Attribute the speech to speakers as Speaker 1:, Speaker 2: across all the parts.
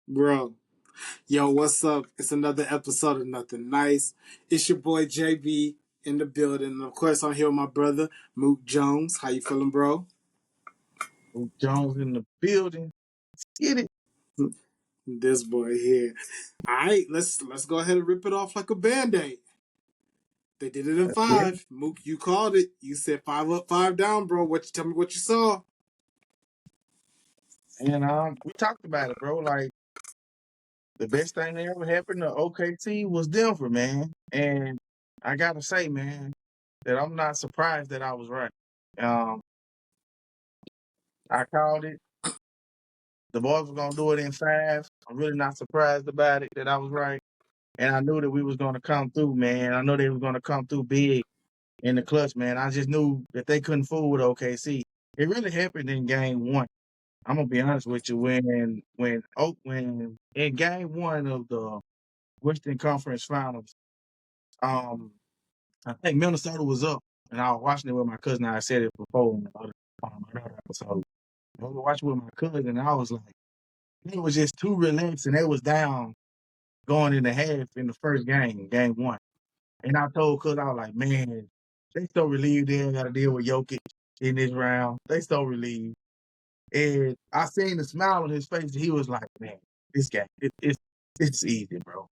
Speaker 1: Bro, yo, what's up? It's another episode of Nothing Nice. It's your boy JB in the building. And of course, I'm here with my brother, Mook Jones. How you feeling, bro?
Speaker 2: Luke Jones in the building. Get it.
Speaker 1: This boy here. All right, let's go ahead and rip it off like a band-aid. They did it in
Speaker 2: Yeah.
Speaker 1: five. Mook, you called it. You said five up, five down, bro. Tell me what you saw.
Speaker 2: And we talked about it, bro. Like the best thing that ever happened to OKC was Denver, man. And I gotta say, man, that I'm not surprised that I was right. Um, I called it. The boys were gonna do it in five. I'm really not surprised about it that I was right. And I knew that we was gonna come through, man. I know they were gonna come through big in the clutch, man. I just knew that they couldn't fool with OKC. It really happened in game one. I'm gonna be honest with you. When in game one of the Western Conference Finals, um, I think Minnesota was up, and I was watching it with my cousin. I said it before on the other episode. I was watching with my cousin, and I was like, it was just too relaxed, and they was down going in the half in the first game one. And I told cousin, I was like, man, they so relieved they ain't got to deal with Jokic in this round. They so relieved. And I seen the smile on his face. And he was like, "Man, this guy, it's easy, bro.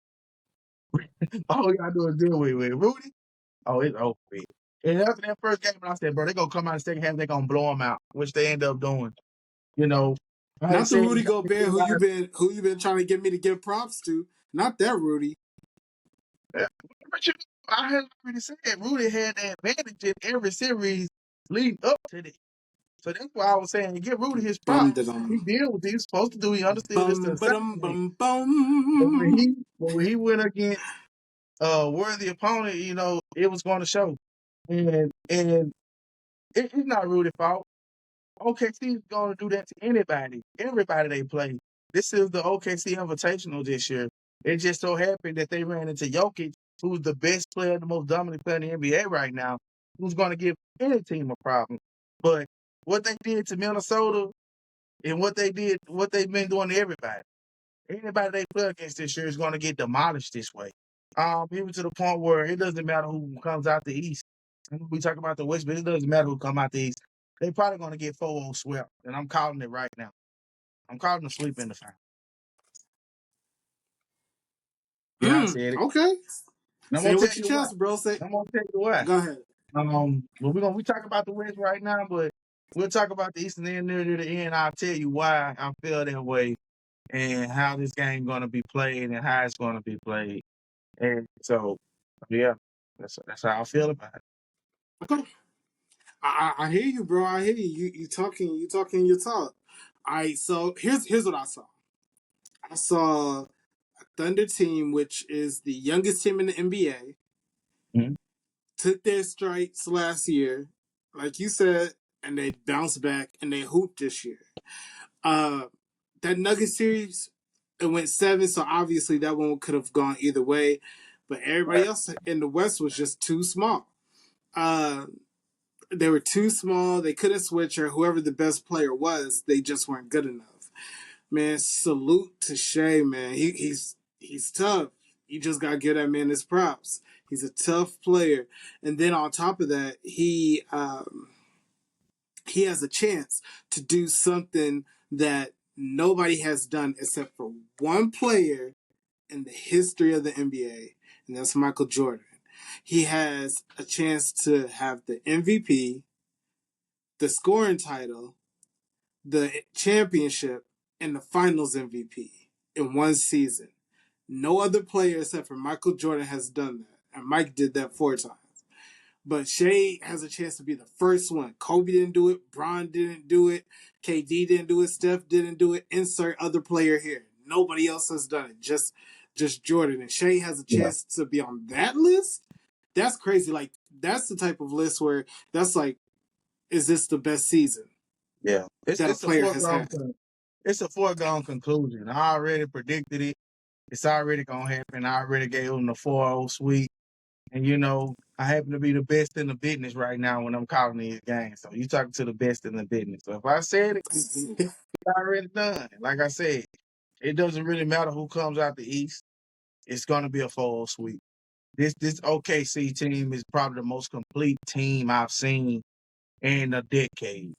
Speaker 2: All we gotta do is deal with Rudy. Oh, it's over with." And after that first game, I said, "Bro, they gonna come out in the second half. They gonna blow them out," which they end up doing. You know, I ain't
Speaker 1: Not the
Speaker 2: saying
Speaker 1: Rudy Gobert who you been trying to get me to give props to. Not that Rudy.
Speaker 2: but I had already said Rudy had the advantage in every series leading up to this. So that's why I was saying, give Rudy his
Speaker 1: Bum
Speaker 2: props.
Speaker 1: da dum.
Speaker 2: He did what he was supposed to do. He understood this
Speaker 1: Bum
Speaker 2: the
Speaker 1: ba
Speaker 2: second
Speaker 1: dum
Speaker 2: game.
Speaker 1: bum
Speaker 2: But when
Speaker 1: bum.
Speaker 2: he went against a worthy opponent, it was going to show. And it's not Rudy's fault. OKC is going to do that to everybody they play. This is the OKC Invitational this year. It just so happened that they ran into Jokic, who's the best player, the most dominant player in the NBA right now, who's going to give any team a problem. But what they did to Minnesota and what they've been doing to everybody. Anybody they play against this year is going to get demolished this way. Even to the point where it doesn't matter who comes out the East. We talk about the West, but it doesn't matter who come out the East. They probably going to get 4-0 swept, and I'm calling it right now. I'm calling the sweep in the final. Yeah, I said it.
Speaker 1: Okay.
Speaker 2: And I'm
Speaker 1: Say
Speaker 2: gonna
Speaker 1: it
Speaker 2: tell
Speaker 1: with your
Speaker 2: you why.
Speaker 1: chest, bro. Say.
Speaker 2: I'm gonna tell you why.
Speaker 1: Go ahead.
Speaker 2: Well, we talk about the West right now, but we'll talk about the East and then near to the end. I'll tell you why I feel that way and how this game gonna be played and how it's gonna be played. And so, yeah, that's how I feel about it.
Speaker 1: Okay. I hear you, bro. I hear you. You talking your talk. All right. So here's what I saw. I saw a Thunder team, which is the youngest team in the NBA,
Speaker 2: Mhm.
Speaker 1: took their stripes last year, like you said, and they bounced back and they hooped this year. Uh, that Nugget series, it went seven, so obviously that one could have gone either way. But everybody
Speaker 2: Right.
Speaker 1: else in the West was just too small. Uh, they were too small. They couldn't switch, or whoever the best player was, they just weren't good enough. Man, salute to Shea, man. He's tough. You just gotta give that man his props. He's a tough player, and then on top of that, he has a chance to do something that nobody has done except for one player in the history of the NBA, and that's Michael Jordan. He has a chance to have the MVP, the scoring title, the championship, and the finals MVP in one season. No other player except for Michael Jordan has done that. And Mike did that 4 times. But Shea has a chance to be the first one. Kobe didn't do it. Bron didn't do it. KD didn't do it. Steph didn't do it. Insert other player here. Nobody else has done it. Just Jordan. And Shea has a
Speaker 2: Yeah,
Speaker 1: chance to be on that list. That's crazy. Like, that's the type of list where that's like, is this the best season
Speaker 2: yeah. It's
Speaker 1: that a
Speaker 2: it's a
Speaker 1: player has
Speaker 2: foregone
Speaker 1: had?
Speaker 2: it's a foregone conclusion. I already predicted it. It's already gonna happen. I already gave them the 4-0 sweep. And I happen to be the best in the business right now when I'm calling these games. So you talking to the best in the business. So if I said it, it's already done. Like I said. it doesn't really matter who comes out the East. It's going to be a full sweep. This OKC team is probably the most complete team I've seen in a decade.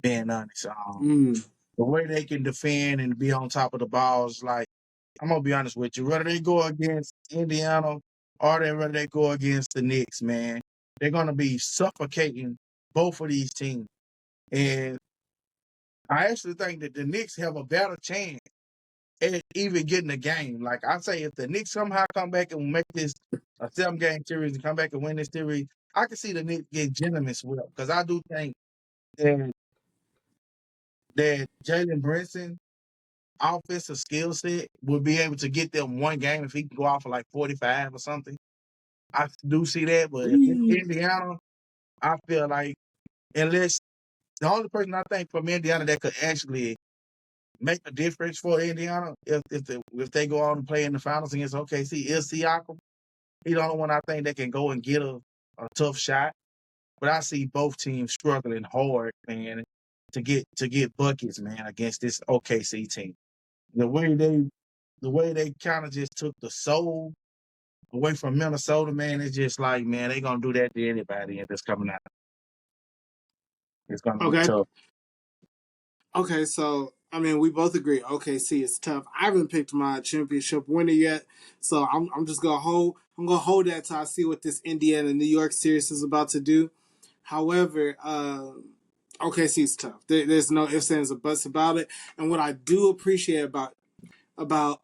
Speaker 2: Being honest,
Speaker 1: Mm.
Speaker 2: the way they can defend and be on top of the ball is like, I'm gonna be honest with you. Whether they go against Indiana or whether they go against the Knicks, man, they're gonna be suffocating both of these teams. And I actually think that the Knicks have a better chance at even getting a game. Like I say, if the Knicks somehow come back and make this a 7-game series and come back and win this series, I can see the Knicks get gentlemen swept because I do think that Jalen Brunson offensive skill set would be able to get them one game if he can go off for like 45 or something. I do see that, but if it's
Speaker 1: Ooh.
Speaker 2: Indiana, I feel like unless the only person I think from Indiana that could actually make a difference for Indiana if they go on and play in the finals against OKC is Siakam. He's the only one I think that can go and get a tough shot. But I see both teams struggling hard, man, to get buckets, man, against this OKC team. The way they kind of just took the soul away from Minnesota, man, it's just like, man, they gonna do that to anybody that's coming out. It's gonna be
Speaker 1: Okay.
Speaker 2: tough.
Speaker 1: Okay, so I mean, we both agree. OKC is tough. I haven't picked my championship winner yet, so I'm just gonna hold. I'm gonna hold that till I see what this Indiana New York series is about to do. However, OKC is tough. There's no ifs ands or buts about it. And what I do appreciate about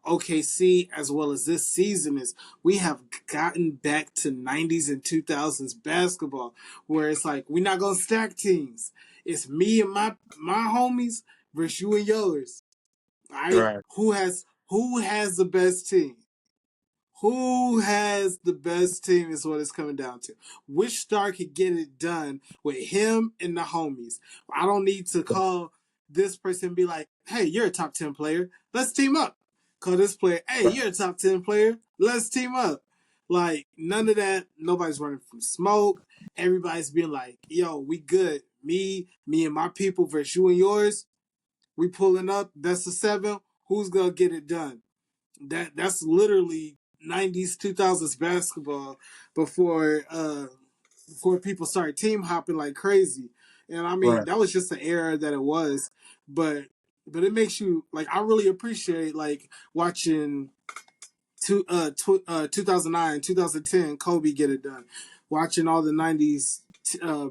Speaker 1: OKC as well as this season is we have gotten back to 90s and 2000s basketball where it's like we're not gonna stack teams. It's me and my homies versus you and yours. All right,
Speaker 2: Right.
Speaker 1: who has the best team? Who has the best team is what it's coming down to. Which star could get it done with him and the homies? I don't need to call this person and be like, hey, you're a top 10 player. Let's team up. Call this player, hey,
Speaker 2: Right.
Speaker 1: you're a top 10 player. Let's team up. Like, none of that. Nobody's running from smoke. Everybody's being like, yo, we good. Me and my people versus you and yours. We pulling up. Best of 7. Who's going to get it done? That's literally 90s 2000s basketball before people started team hopping like crazy. And I mean
Speaker 2: Right.
Speaker 1: that was just the era that it was, but it makes you like I really appreciate like watching 2009 2010 Kobe get it done, watching all the 90s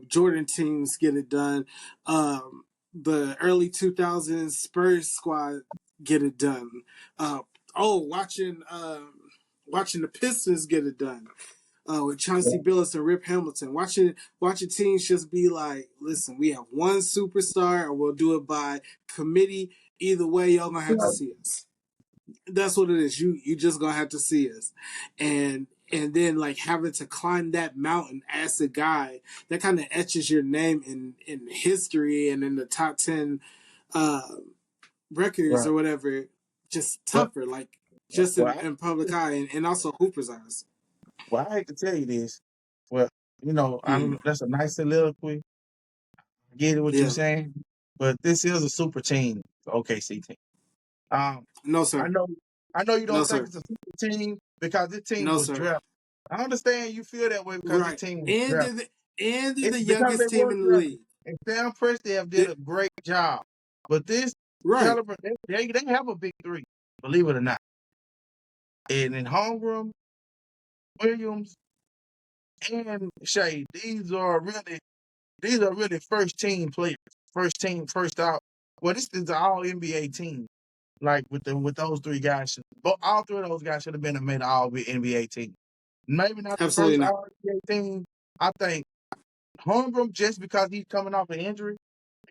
Speaker 1: Jordan teams get it done, the early 2000s Spurs squad get it done, uh, watching the Pistons get it done, with Chauncey Billups and Rip Hamilton. Watching teams just be like, listen, we have one superstar, or we'll do it by committee. Either way, y'all gonna have to
Speaker 2: Right.
Speaker 1: see us. That's what it is. You just gonna have to see us, and then like having to climb that mountain as a guy that kind of etches your name in history and in the top 10 uh, records
Speaker 2: Right.
Speaker 1: or whatever. Just
Speaker 2: Well,
Speaker 1: tougher, like just
Speaker 2: well,
Speaker 1: in public eye and also Hooper's eyes.
Speaker 2: I hate to tell you this. Well,
Speaker 1: Hmm.
Speaker 2: that's a nice soliloquy. I get what you're
Speaker 1: Yeah.
Speaker 2: saying, but this is a super team, the OKC team. Um,
Speaker 1: No,
Speaker 2: I
Speaker 1: sir.
Speaker 2: know, I know you
Speaker 1: No,
Speaker 2: don't think
Speaker 1: sir.
Speaker 2: it's a super team because this team
Speaker 1: No,
Speaker 2: was
Speaker 1: sir.
Speaker 2: drafted. I understand you feel that way because this
Speaker 1: Right.
Speaker 2: team was
Speaker 1: And
Speaker 2: drafted.
Speaker 1: they're
Speaker 2: It's
Speaker 1: the
Speaker 2: because they
Speaker 1: youngest team
Speaker 2: were
Speaker 1: in the
Speaker 2: drafted.
Speaker 1: league.
Speaker 2: And Sam Presti have did
Speaker 1: They-
Speaker 2: a great job. But this
Speaker 1: right.
Speaker 2: caliber, they have a big three, believe it or not. And in Holmgren, Williams, and Shea, these are really first team players. First team, first out. Well, this is an all NBA team. Like with those three guys, but all three of those guys should have been made an all NBA team. Maybe not the
Speaker 1: Absolutely
Speaker 2: first
Speaker 1: not.
Speaker 2: all NBA team. I think Holmgren, just because he's coming off an injury,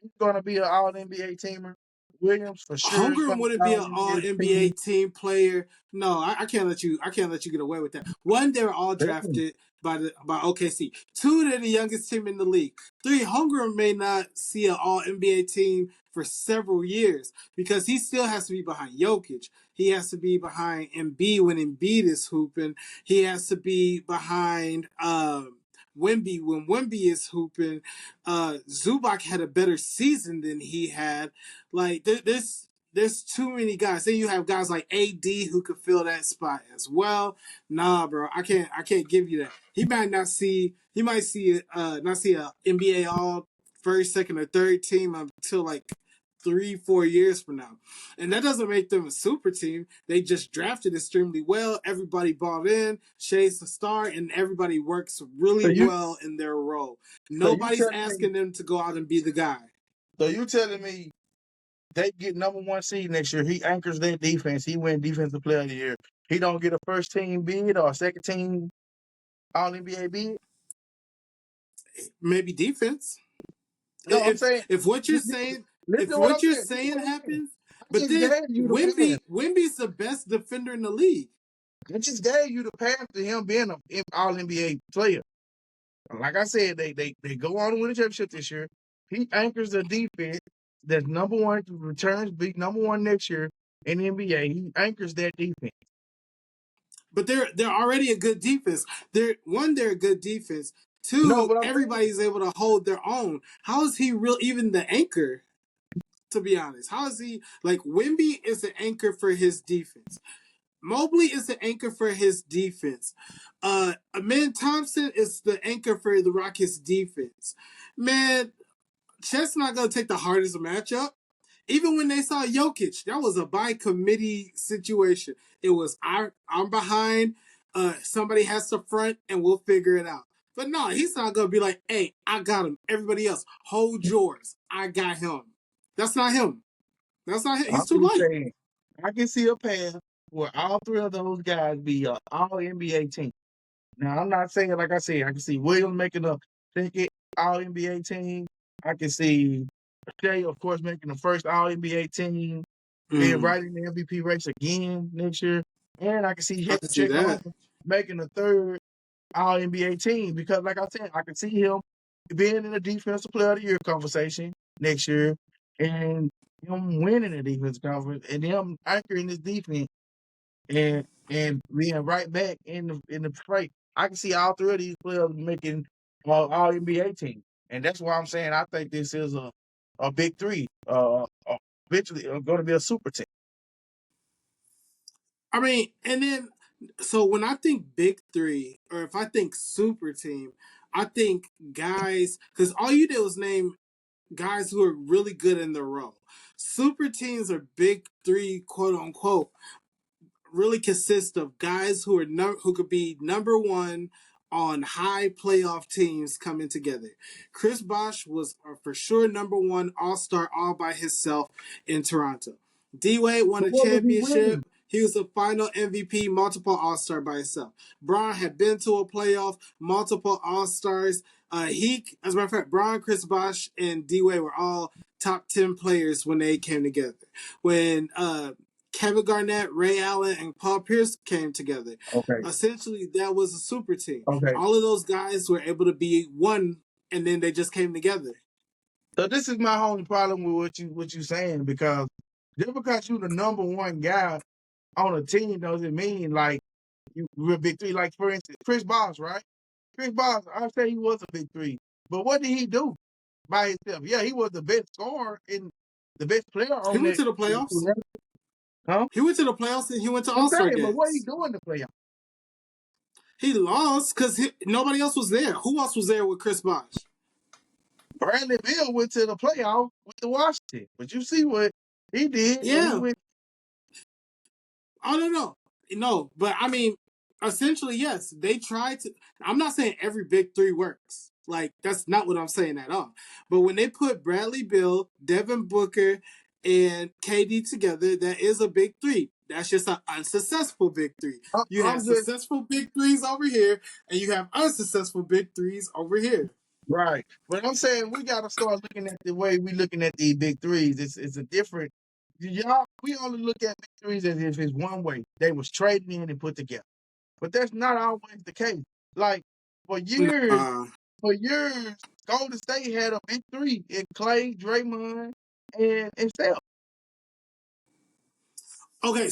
Speaker 2: he's going to be an all NBA teamer. Williams for sure is
Speaker 1: Holmgren
Speaker 2: going to be
Speaker 1: wouldn't
Speaker 2: an
Speaker 1: be
Speaker 2: all
Speaker 1: an all
Speaker 2: NBA
Speaker 1: NBA
Speaker 2: team.
Speaker 1: team player. No, I can't let you. I can't let you get away with that. One, they were all drafted by OKC. Two, they're the youngest team in the league. Three, Holmgren may not see an all NBA team for several years because he still has to be behind Jokic. He has to be behind Embiid when Embiid is hooping. He has to be behind Wemby when Wemby is hooping. Zubac had a better season than he had. Like this there's too many guys. Then you have guys like AD who could fill that spot as well. Nah, bro, I can't give you that. He might see not see a NBA all first, second, or third team until like 3-4 years from now. And that doesn't make them a super team. They just drafted extremely well. Everybody bought in. Shay's the star, and everybody works really
Speaker 2: So you
Speaker 1: well in their role.
Speaker 2: so you
Speaker 1: Nobody's
Speaker 2: telling me
Speaker 1: asking them to go out and be the guy.
Speaker 2: so you telling me they get #1 seed next year. He anchors their defense. He win defensive player of the year. He don't get a first team bid or a second team All NBA bid.
Speaker 1: Maybe defense.
Speaker 2: No, I'm
Speaker 1: if
Speaker 2: saying
Speaker 1: if what you're
Speaker 2: listen
Speaker 1: saying
Speaker 2: listen
Speaker 1: if
Speaker 2: to what I'm
Speaker 1: what you're
Speaker 2: saying. Listen to
Speaker 1: saying
Speaker 2: what I'm saying.
Speaker 1: happens,
Speaker 2: I
Speaker 1: but
Speaker 2: just
Speaker 1: then
Speaker 2: gave you the pass.
Speaker 1: Wimby's the best defender in the league.
Speaker 2: I just gave you the path to him being an All NBA player. Like I said, they go on to win a championship this year. He anchors the defense that's #1 returns, be #1 next year in the NBA. He anchors that defense.
Speaker 1: But they're already a good defense. They're a good defense.
Speaker 2: No,
Speaker 1: Two,
Speaker 2: but I'm saying
Speaker 1: everybody's able to hold their own. How is he real even the anchor? To be honest, how is he like Wimby is the anchor for his defense. Mobley is the anchor for his defense. Amin Thompson is the anchor for the Rockets defense. Man, Chet's not gonna take the hardest matchup. Even when they saw Jokic, that was a by committee situation. It was I'm behind, somebody has to front, and we'll figure it out. But no, he's not gonna be like, "Hey, I got him. Everybody else, hold yours. I got him." That's not him. That's not him.
Speaker 2: I'm
Speaker 1: He's too
Speaker 2: just
Speaker 1: light.
Speaker 2: saying I can see a path where all three of those guys be an All NBA team. Now I'm not saying like I said, I can see Williams making a second All NBA team. I can see Shea, of course, making the first All NBA team, being
Speaker 1: Mm,
Speaker 2: right in the MVP race again next year. And I can see
Speaker 1: I
Speaker 2: him
Speaker 1: can see
Speaker 2: check home
Speaker 1: that.
Speaker 2: making the third All NBA team because, like I said, I can see him being in the Defensive Player of the Year conversation next year and him winning the defense conference and him anchoring his defense and being right back in the fight. I can see all three of these players making All NBA team, and that's why I'm saying I think this is a big three. Eventually, going to be a super team.
Speaker 1: I mean, and then so when I think big three, or if I think super team, I think guys because all you did was name guys who are really good in their role. Super teams are big three, quote unquote, really consist of guys who are who could be number one on high playoff teams coming together. Chris Bosh was for sure number one All Star all by himself in Toronto. D Wade won
Speaker 2: But
Speaker 1: a
Speaker 2: what was he winning?
Speaker 1: championship. He was a final MVP, multiple All Star by himself. Braun had been to a playoff, multiple All Stars. As a matter of fact, Braun, Chris Bosh, and D Wade were all top 10 players when they came together. When Kevin Garnett, Ray Allen, and Paul Pierce came together.
Speaker 2: Okay,
Speaker 1: Essentially, that was a super team.
Speaker 2: okay.
Speaker 1: All of those guys were able to be one, and then they just came together.
Speaker 2: So this is my only problem with what you saying because just because you the #1 guy on a team doesn't mean like you're a big three. Like for instance, Chris Bosh, right? Chris Bosh, I say he was a big three, but what did he do by himself? Yeah, he was the best scorer and the best player
Speaker 1: He
Speaker 2: on
Speaker 1: went
Speaker 2: that.
Speaker 1: to the playoffs.
Speaker 2: Huh?
Speaker 1: He went to the playoffs, and he went to
Speaker 2: I'm
Speaker 1: All Star
Speaker 2: saying, but what he
Speaker 1: games.
Speaker 2: do in the playoffs?
Speaker 1: He lost because nobody else was there. Who else was there with Chris Bosh?
Speaker 2: Bradley Beal went to the playoff with the Washington, but you see what he did when he
Speaker 1: Yeah,
Speaker 2: went.
Speaker 1: I don't know. No, but I mean, essentially, yes, they tried to. I'm not saying every big three works. Like, that's not what I'm saying at all. But when they put Bradley Bill, Devin Booker, and KD together, that is a big three. That's just an unsuccessful big three. You have
Speaker 2: I'm just
Speaker 1: successful big threes over here, and you have unsuccessful big threes over here.
Speaker 2: right, but I'm saying we got to start looking at the way we looking at these big threes. It's a different. Y'all, we only look at big threes as if it's one way. They was traded in and put together. But that's not always the case. Like for years,
Speaker 1: Nah.
Speaker 2: for years, Golden State had a big three in Clay, Draymond, and Steph.
Speaker 1: Okay,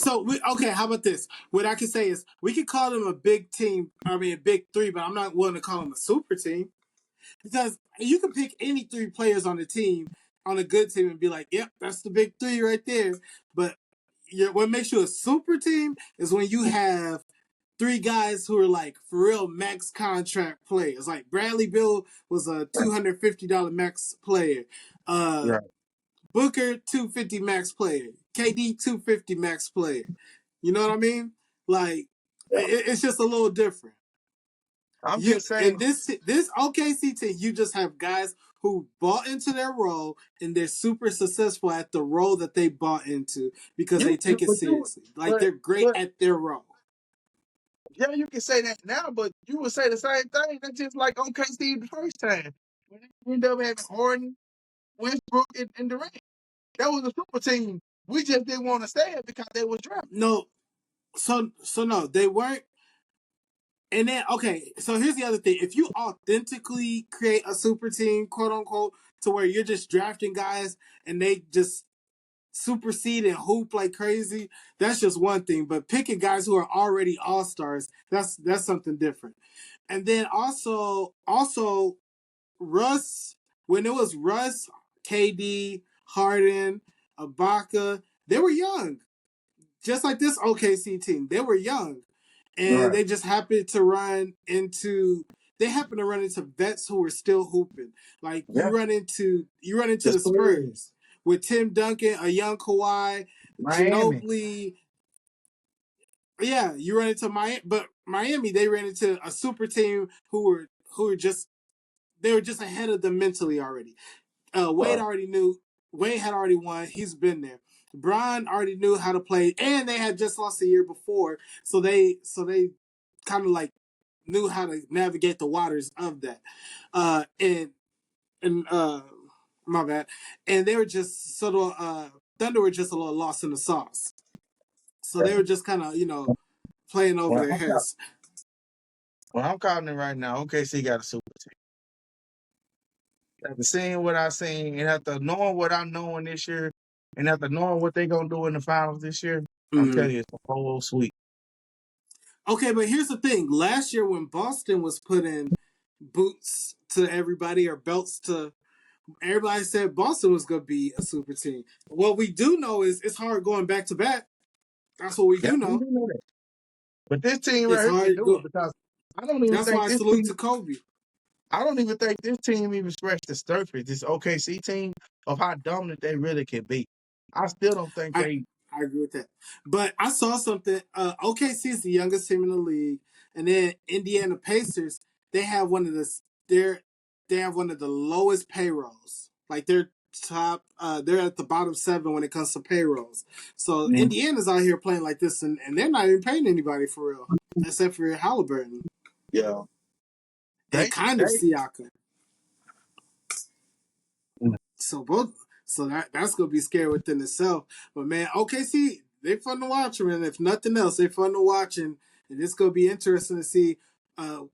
Speaker 1: okay. How about this? What I can say is we could call them a big team. I mean, a big three, but I'm not willing to call them a super team because you can pick any three players on the team, on a good team and be like, "Yep, that's the big three right there." But what makes you a super team is when you have three guys who are like for real max contract players. Like Bradley Beal was a $250 max player. Uh,
Speaker 2: Right.
Speaker 1: Booker 250 max player. KD 250 max player. You know what I mean? Like
Speaker 2: Yeah.
Speaker 1: it's just a little different.
Speaker 2: I'm
Speaker 1: You
Speaker 2: just saying.
Speaker 1: in this OKC team, you just have guys who bought into their role and they're super successful at the role that they bought into because they take it
Speaker 2: But you,
Speaker 1: seriously. Like
Speaker 2: but
Speaker 1: they're great
Speaker 2: but
Speaker 1: at their role.
Speaker 2: yeah, you can say that now, but you would say the same thing. That's just like OKC the first time when they ended up having Harden, Westbrook, and Durant. That was a super team. We just didn't want to stay it because they was drafted.
Speaker 1: No, so no, they weren't. And then okay, so here's the other thing: if you authentically create a super team, quote unquote, to where you're just drafting guys and they just supersede and hoop like crazy, that's just one thing. But picking guys who are already all stars, that's something different. And then also Russ, when it was Russ, KD, Harden, Ibaka, they were young, just like this OKC team. They were young, and
Speaker 2: Right.
Speaker 1: they just happened to run into. They happened to run into vets who were still hooping. Like
Speaker 2: Yeah.
Speaker 1: you run into
Speaker 2: The
Speaker 1: the
Speaker 2: Spurs,
Speaker 1: Spurs with Tim Duncan, a young Kawhi,
Speaker 2: Miami.
Speaker 1: Ginobili. Yeah, you run into Miami, but Miami they ran into a super team who were just they were just ahead of them mentally already. Wade
Speaker 2: Right.
Speaker 1: already knew. Wade had already won. He's been there. Bron already knew how to play, and they had just lost the year before, so they kind of like knew how to navigate the waters of that. And my bad. And they were just sort of Thunder were just a little lost in the sauce, so they were just kind of playing over
Speaker 2: Well,
Speaker 1: their heads.
Speaker 2: I'm calling it right now. OKC got a super team. After seeing what I seen and after knowing what I'm knowing this year, and after knowing what they're gonna do in the finals this year, I'm
Speaker 1: Mm.
Speaker 2: telling you, it's a whole sweet.
Speaker 1: Okay, but here's the thing: last year when Boston was putting boots to everybody or belts to everybody, said Boston was going to be a super team. What we do know is it's hard going back to back. That's what we
Speaker 2: Yeah,
Speaker 1: do
Speaker 2: we
Speaker 1: know.
Speaker 2: do know that. But this team
Speaker 1: It's
Speaker 2: right here can
Speaker 1: hard.
Speaker 2: do it because I don't even
Speaker 1: That's why
Speaker 2: think
Speaker 1: I
Speaker 2: this
Speaker 1: salute
Speaker 2: team.
Speaker 1: to Kobe.
Speaker 2: I don't even think this team even scratched the surface. This OKC team of how dominant they really can be. I still don't think
Speaker 1: I
Speaker 2: they.
Speaker 1: I agree with that. But I saw something. OKC is the youngest team in the league, and then Indiana Pacers. They have one of the they're they have one of the lowest payrolls. Like they're top. They're at the bottom seven when it comes to payrolls. So
Speaker 2: Mm,
Speaker 1: Indiana's out here playing like this, and they're not even paying anybody for real, except for Halliburton
Speaker 2: yeah,
Speaker 1: and kind of
Speaker 2: they.
Speaker 1: Siakam.
Speaker 2: Mm,
Speaker 1: So both, so that's gonna be scary within itself. But man, OKC, they fun to watch, man. If nothing else, they fun to watch, and it's gonna be interesting to see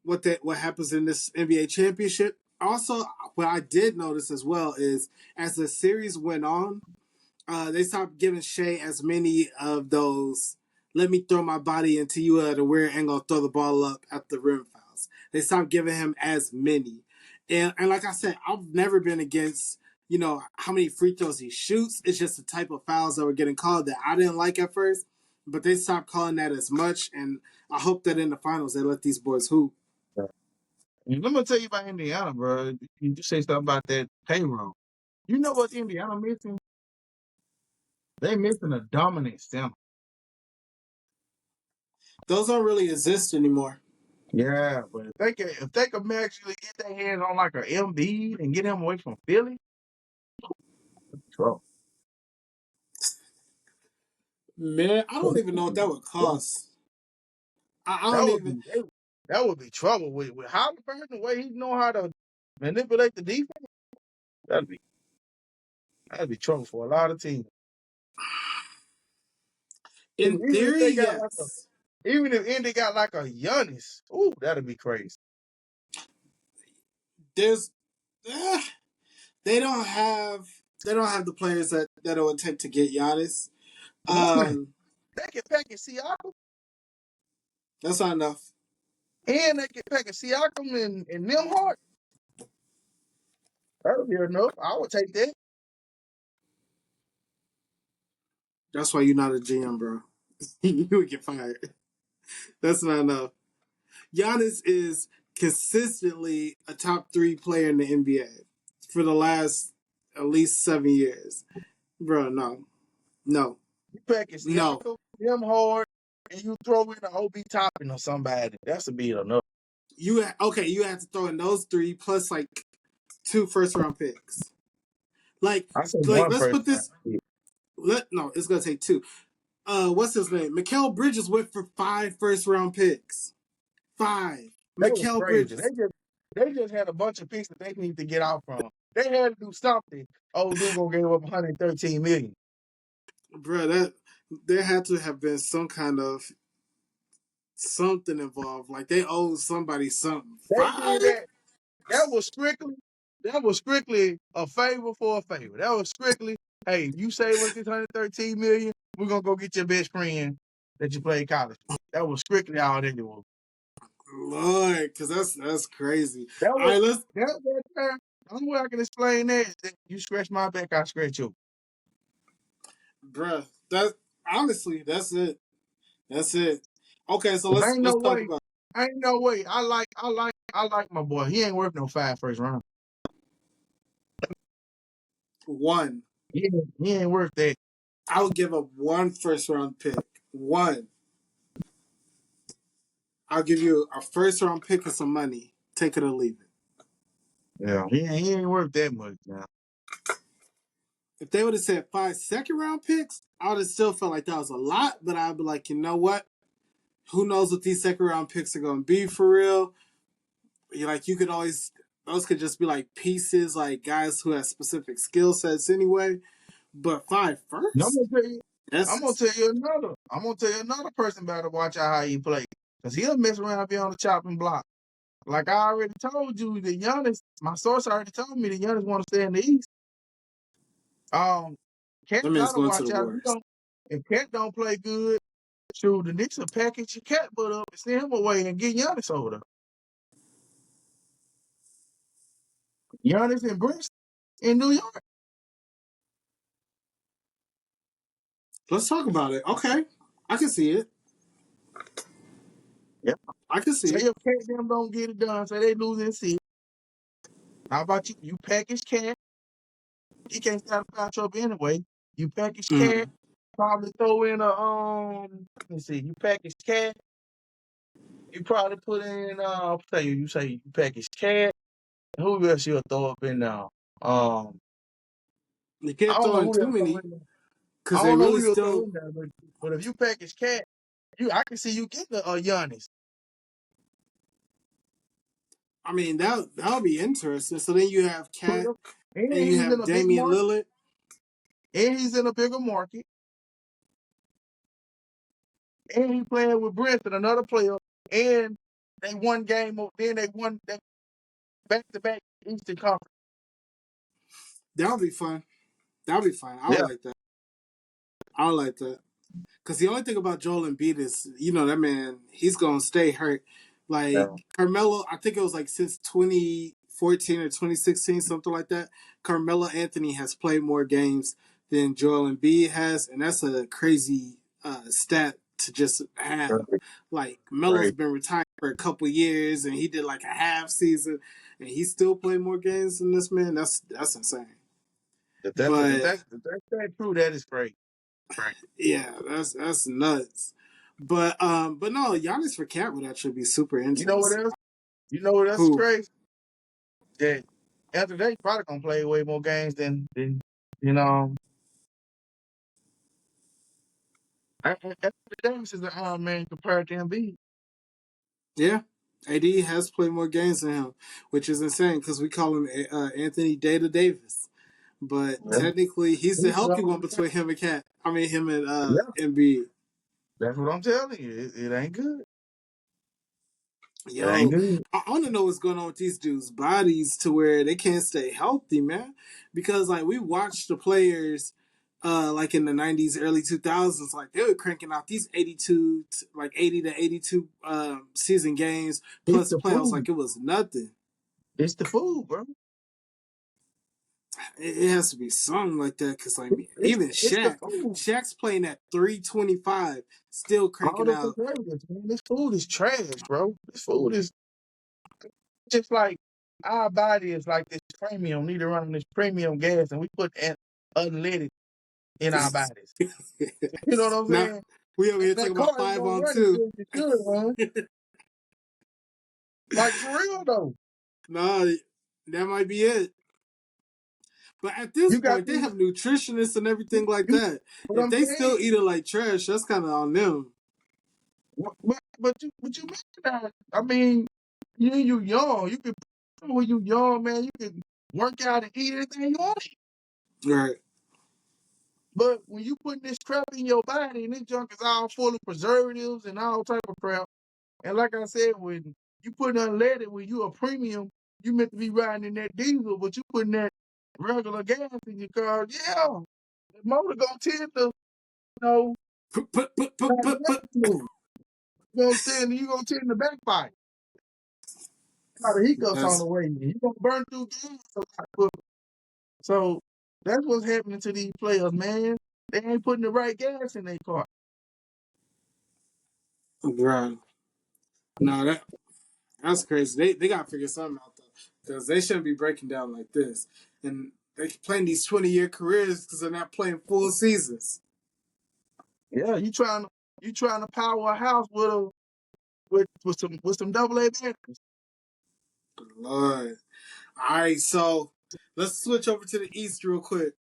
Speaker 1: what happens in this NBA championship. Also, what I did notice as well is as the series went on, they stopped giving Shea as many of those "let me throw my body into you" at a weird angle, throw the ball up at the rim fouls. They stopped giving him as many, and like I said, I've never been against how many free throws he shoots. It's just the type of fouls that were getting called that I didn't like at first, but they stopped calling that as much, and I hope that in the finals they let these boys hoop.
Speaker 2: yeah. And let me tell you about Indiana, bro. You say something about that payroll. You know what Indiana missing? They missing a dominant center.
Speaker 1: Those don't really exist anymore.
Speaker 2: Yeah, but if they could actually get their hands on like a MB and get him away from Philly, trouble.
Speaker 1: Man, I don't even know what that would cost. I
Speaker 2: That
Speaker 1: don't
Speaker 2: would
Speaker 1: even.
Speaker 2: be that would be trouble with Halliburton the way he know how to manipulate the defense. That'd be that'd be trouble for a lot of teams.
Speaker 1: In
Speaker 2: Even if
Speaker 1: theory,
Speaker 2: they got like a
Speaker 1: yes.
Speaker 2: even if Indy got like a Giannis, ooh, that'd be crazy.
Speaker 1: There's eh, they don't have the players that it would take to get Giannis.
Speaker 2: Man,
Speaker 1: Um,
Speaker 2: they can pack a Siakam
Speaker 1: that's not enough.
Speaker 2: and they can pack a Siakam and Nimhart. That'll be enough. I would take that.
Speaker 1: That's why you're not a GM, bro. You would get fired. That's not enough. Giannis is consistently a top 3 player in the NBA for the last at least 7 years. Bro, no. No.
Speaker 2: You package
Speaker 1: No.
Speaker 2: Siakam, him hard, and you throw in an OB Toppin or somebody. That's a be enough.
Speaker 1: You have to throw in those 3 plus like 2 first round picks. Like
Speaker 2: I say
Speaker 1: like
Speaker 2: one
Speaker 1: let's
Speaker 2: first
Speaker 1: put this
Speaker 2: round.
Speaker 1: no, it's gonna take 2. What's his name? Mikal Bridges went for 5 first round picks. 5.
Speaker 2: That was
Speaker 1: Mikal
Speaker 2: crazy.
Speaker 1: Bridges.
Speaker 2: They just had a bunch of picks that they need to get out from. They had to do something. Oh, Dugo gave up 113 million.
Speaker 1: Bro, that there had to have been some kind of something involved. Like they owe somebody something.
Speaker 2: They
Speaker 1: 5?
Speaker 2: did that. That was strictly a favor for a favor. That was strictly, hey, you save us this 113 million, we're gonna go get your best friend that you played college with. That was strictly all they did.
Speaker 1: Lord, because that's crazy.
Speaker 2: That
Speaker 1: All
Speaker 2: was
Speaker 1: right, let's,
Speaker 2: that time. The only way I can explain that is that you scratch my back, I scratch you.
Speaker 1: bruh. That honestly, that's it. That's it. Okay, so
Speaker 2: 'Cause
Speaker 1: let's talk about
Speaker 2: ain't no way. I like my boy. He ain't worth no 5 first round.
Speaker 1: one.
Speaker 2: He ain't worth that.
Speaker 1: I would give up 1 first round pick. 1. I'll give you a first round pick and some money. Take it or leave it.
Speaker 2: Yeah, he ain't worth that much now.
Speaker 1: If they would have said 5 second round picks, I would have still felt like that was a lot. But I'd be like, you know what? Who knows what these second round picks are going to be for real? You could always those could just be like pieces, like guys who have specific skill sets anyway. But 5
Speaker 2: And I'm
Speaker 1: first,
Speaker 2: gonna tell you,
Speaker 1: that's
Speaker 2: I'm gonna tell you another person better watch out how he play. Cause he'll mess around and be on the chopping block. Like I already told you, the Giannis, my source already told me the Giannis want to stay in the East. Cat
Speaker 1: that man's
Speaker 2: gotta
Speaker 1: going to
Speaker 2: watch
Speaker 1: the
Speaker 2: out.
Speaker 1: Warriors.
Speaker 2: If Cat don't play good, shoot, the Knicks will package your Cat butt up and send him away and get Giannis over there. Giannis and Brist in New York.
Speaker 1: Let's talk about it. Okay, I can see it.
Speaker 2: Yep.
Speaker 1: I can see
Speaker 2: Say
Speaker 1: it.
Speaker 2: if Cat them don't get it done, say they losing season. How about you? You package Cat. He can't stop the matchup anyway. You package Cat.
Speaker 1: Mm.
Speaker 2: Probably throw in a let me see. You package Cat. You probably put in I'll tell you. You say you package Cat. Who else you'll throw up in now?
Speaker 1: You
Speaker 2: I
Speaker 1: can't
Speaker 2: don't
Speaker 1: throw
Speaker 2: know
Speaker 1: in
Speaker 2: who
Speaker 1: too
Speaker 2: they'll throw
Speaker 1: many
Speaker 2: in there.
Speaker 1: because
Speaker 2: I
Speaker 1: they
Speaker 2: don't know
Speaker 1: really
Speaker 2: who you'll throw
Speaker 1: still.
Speaker 2: in there, but if you package Cat, I can see you getting a Giannis.
Speaker 1: I mean that'll be interesting. So then you have Cat
Speaker 2: And
Speaker 1: and you
Speaker 2: he's in
Speaker 1: have
Speaker 2: a big
Speaker 1: Damian
Speaker 2: market.
Speaker 1: Lillard.
Speaker 2: And he's in a bigger market. And he playing with Brent and another player. And they won game. Then they won back-to-back Eastern Conference.
Speaker 1: That'll be fun. That'll be fun. I would
Speaker 2: Yeah.
Speaker 1: like that. I would like that. Because the only thing about Joel Embiid is, that man, he's going to stay hurt. Like,
Speaker 2: Yeah.
Speaker 1: Carmelo, I think it was like since 2014 or 2016, something like that. Carmelo Anthony has played more games than Joel Embiid has. And that's a crazy stat to just have. Like, Melo's
Speaker 2: Great.
Speaker 1: been retired for a couple years and he did like a half season and he still played more games than this man. That's insane. But
Speaker 2: If that's that true, that is great. Right.
Speaker 1: yeah, that's nuts. But no, Giannis for Cat would actually be super
Speaker 2: You know what
Speaker 1: interesting.
Speaker 2: else? You know what else is
Speaker 1: Who?
Speaker 2: crazy? That after they probably gonna play way more games than you know. Anthony Davis is an Iron Man compared to Embiid.
Speaker 1: Yeah, AD has played more games than him, which is insane because we call him Anthony Data Davis, but
Speaker 2: Yeah.
Speaker 1: technically he's the
Speaker 2: He's
Speaker 1: healthy one
Speaker 2: young.
Speaker 1: between him and Cat. I mean him and
Speaker 2: Yeah,
Speaker 1: Embiid.
Speaker 2: that's what I'm telling you. It ain't good. It ain't
Speaker 1: Yo,
Speaker 2: good.
Speaker 1: I want to know what's going on with these dudes' bodies to where they can't stay healthy, man. Because like we watched the players, like in the '90s, early 2000s, like they were cranking out these 82, like 80 to 82 season games
Speaker 2: It's
Speaker 1: plus
Speaker 2: the
Speaker 1: playoffs,
Speaker 2: food.
Speaker 1: like it was nothing.
Speaker 2: It's the food, bro.
Speaker 1: It has to be something like that because, like,
Speaker 2: It's
Speaker 1: even
Speaker 2: it's the
Speaker 1: Shaq,
Speaker 2: food.
Speaker 1: Shaq's playing at 325, still
Speaker 2: All
Speaker 1: cranking
Speaker 2: the
Speaker 1: out.
Speaker 2: preservatives, man. This food is trash, bro. This food is just like our body is like this premium, need to run on this premium gas, and we put unleaded in our bodies. You know what I'm
Speaker 1: Now
Speaker 2: saying?
Speaker 1: we over here
Speaker 2: That
Speaker 1: talking
Speaker 2: car
Speaker 1: about
Speaker 2: ain't
Speaker 1: five
Speaker 2: gonna
Speaker 1: on
Speaker 2: run as
Speaker 1: two.
Speaker 2: good as it should, man. Like for real though.
Speaker 1: No, that might be it. But at this
Speaker 2: You got
Speaker 1: point, they
Speaker 2: these.
Speaker 1: have nutritionists and everything like
Speaker 2: You,
Speaker 1: that.
Speaker 2: what
Speaker 1: If
Speaker 2: I'm
Speaker 1: they still
Speaker 2: saying,
Speaker 1: eat it like trash, that's kind of on them.
Speaker 2: but you mentioned that. I mean, you young. You can when you young, man. You can work out and eat anything you want.
Speaker 1: Right.
Speaker 2: But when you putting this crap in your body and this junk is all full of preservatives and all type of crap, and like I said, when you put unleaded, when you a premium, you meant to be riding in that diesel, but you putting that regular gas in your car. Yeah, the motor gonna tend to, know, not
Speaker 1: Put.
Speaker 2: react to it. You gonna tend to backfire. A lot of hiccups on
Speaker 1: That's
Speaker 2: the way. You gonna burn through gas a lot quicker. So that's what's happening to these players, man. They ain't putting the right gas in their car.
Speaker 1: right. No, that's crazy. They gotta figure something out though, because they shouldn't be breaking down like this. And they playing these 20-year careers because they're not playing full seasons.
Speaker 2: Yeah, you trying to power a house with some double A batteries.
Speaker 1: Good Lord. All right, so let's switch over to the East real quick.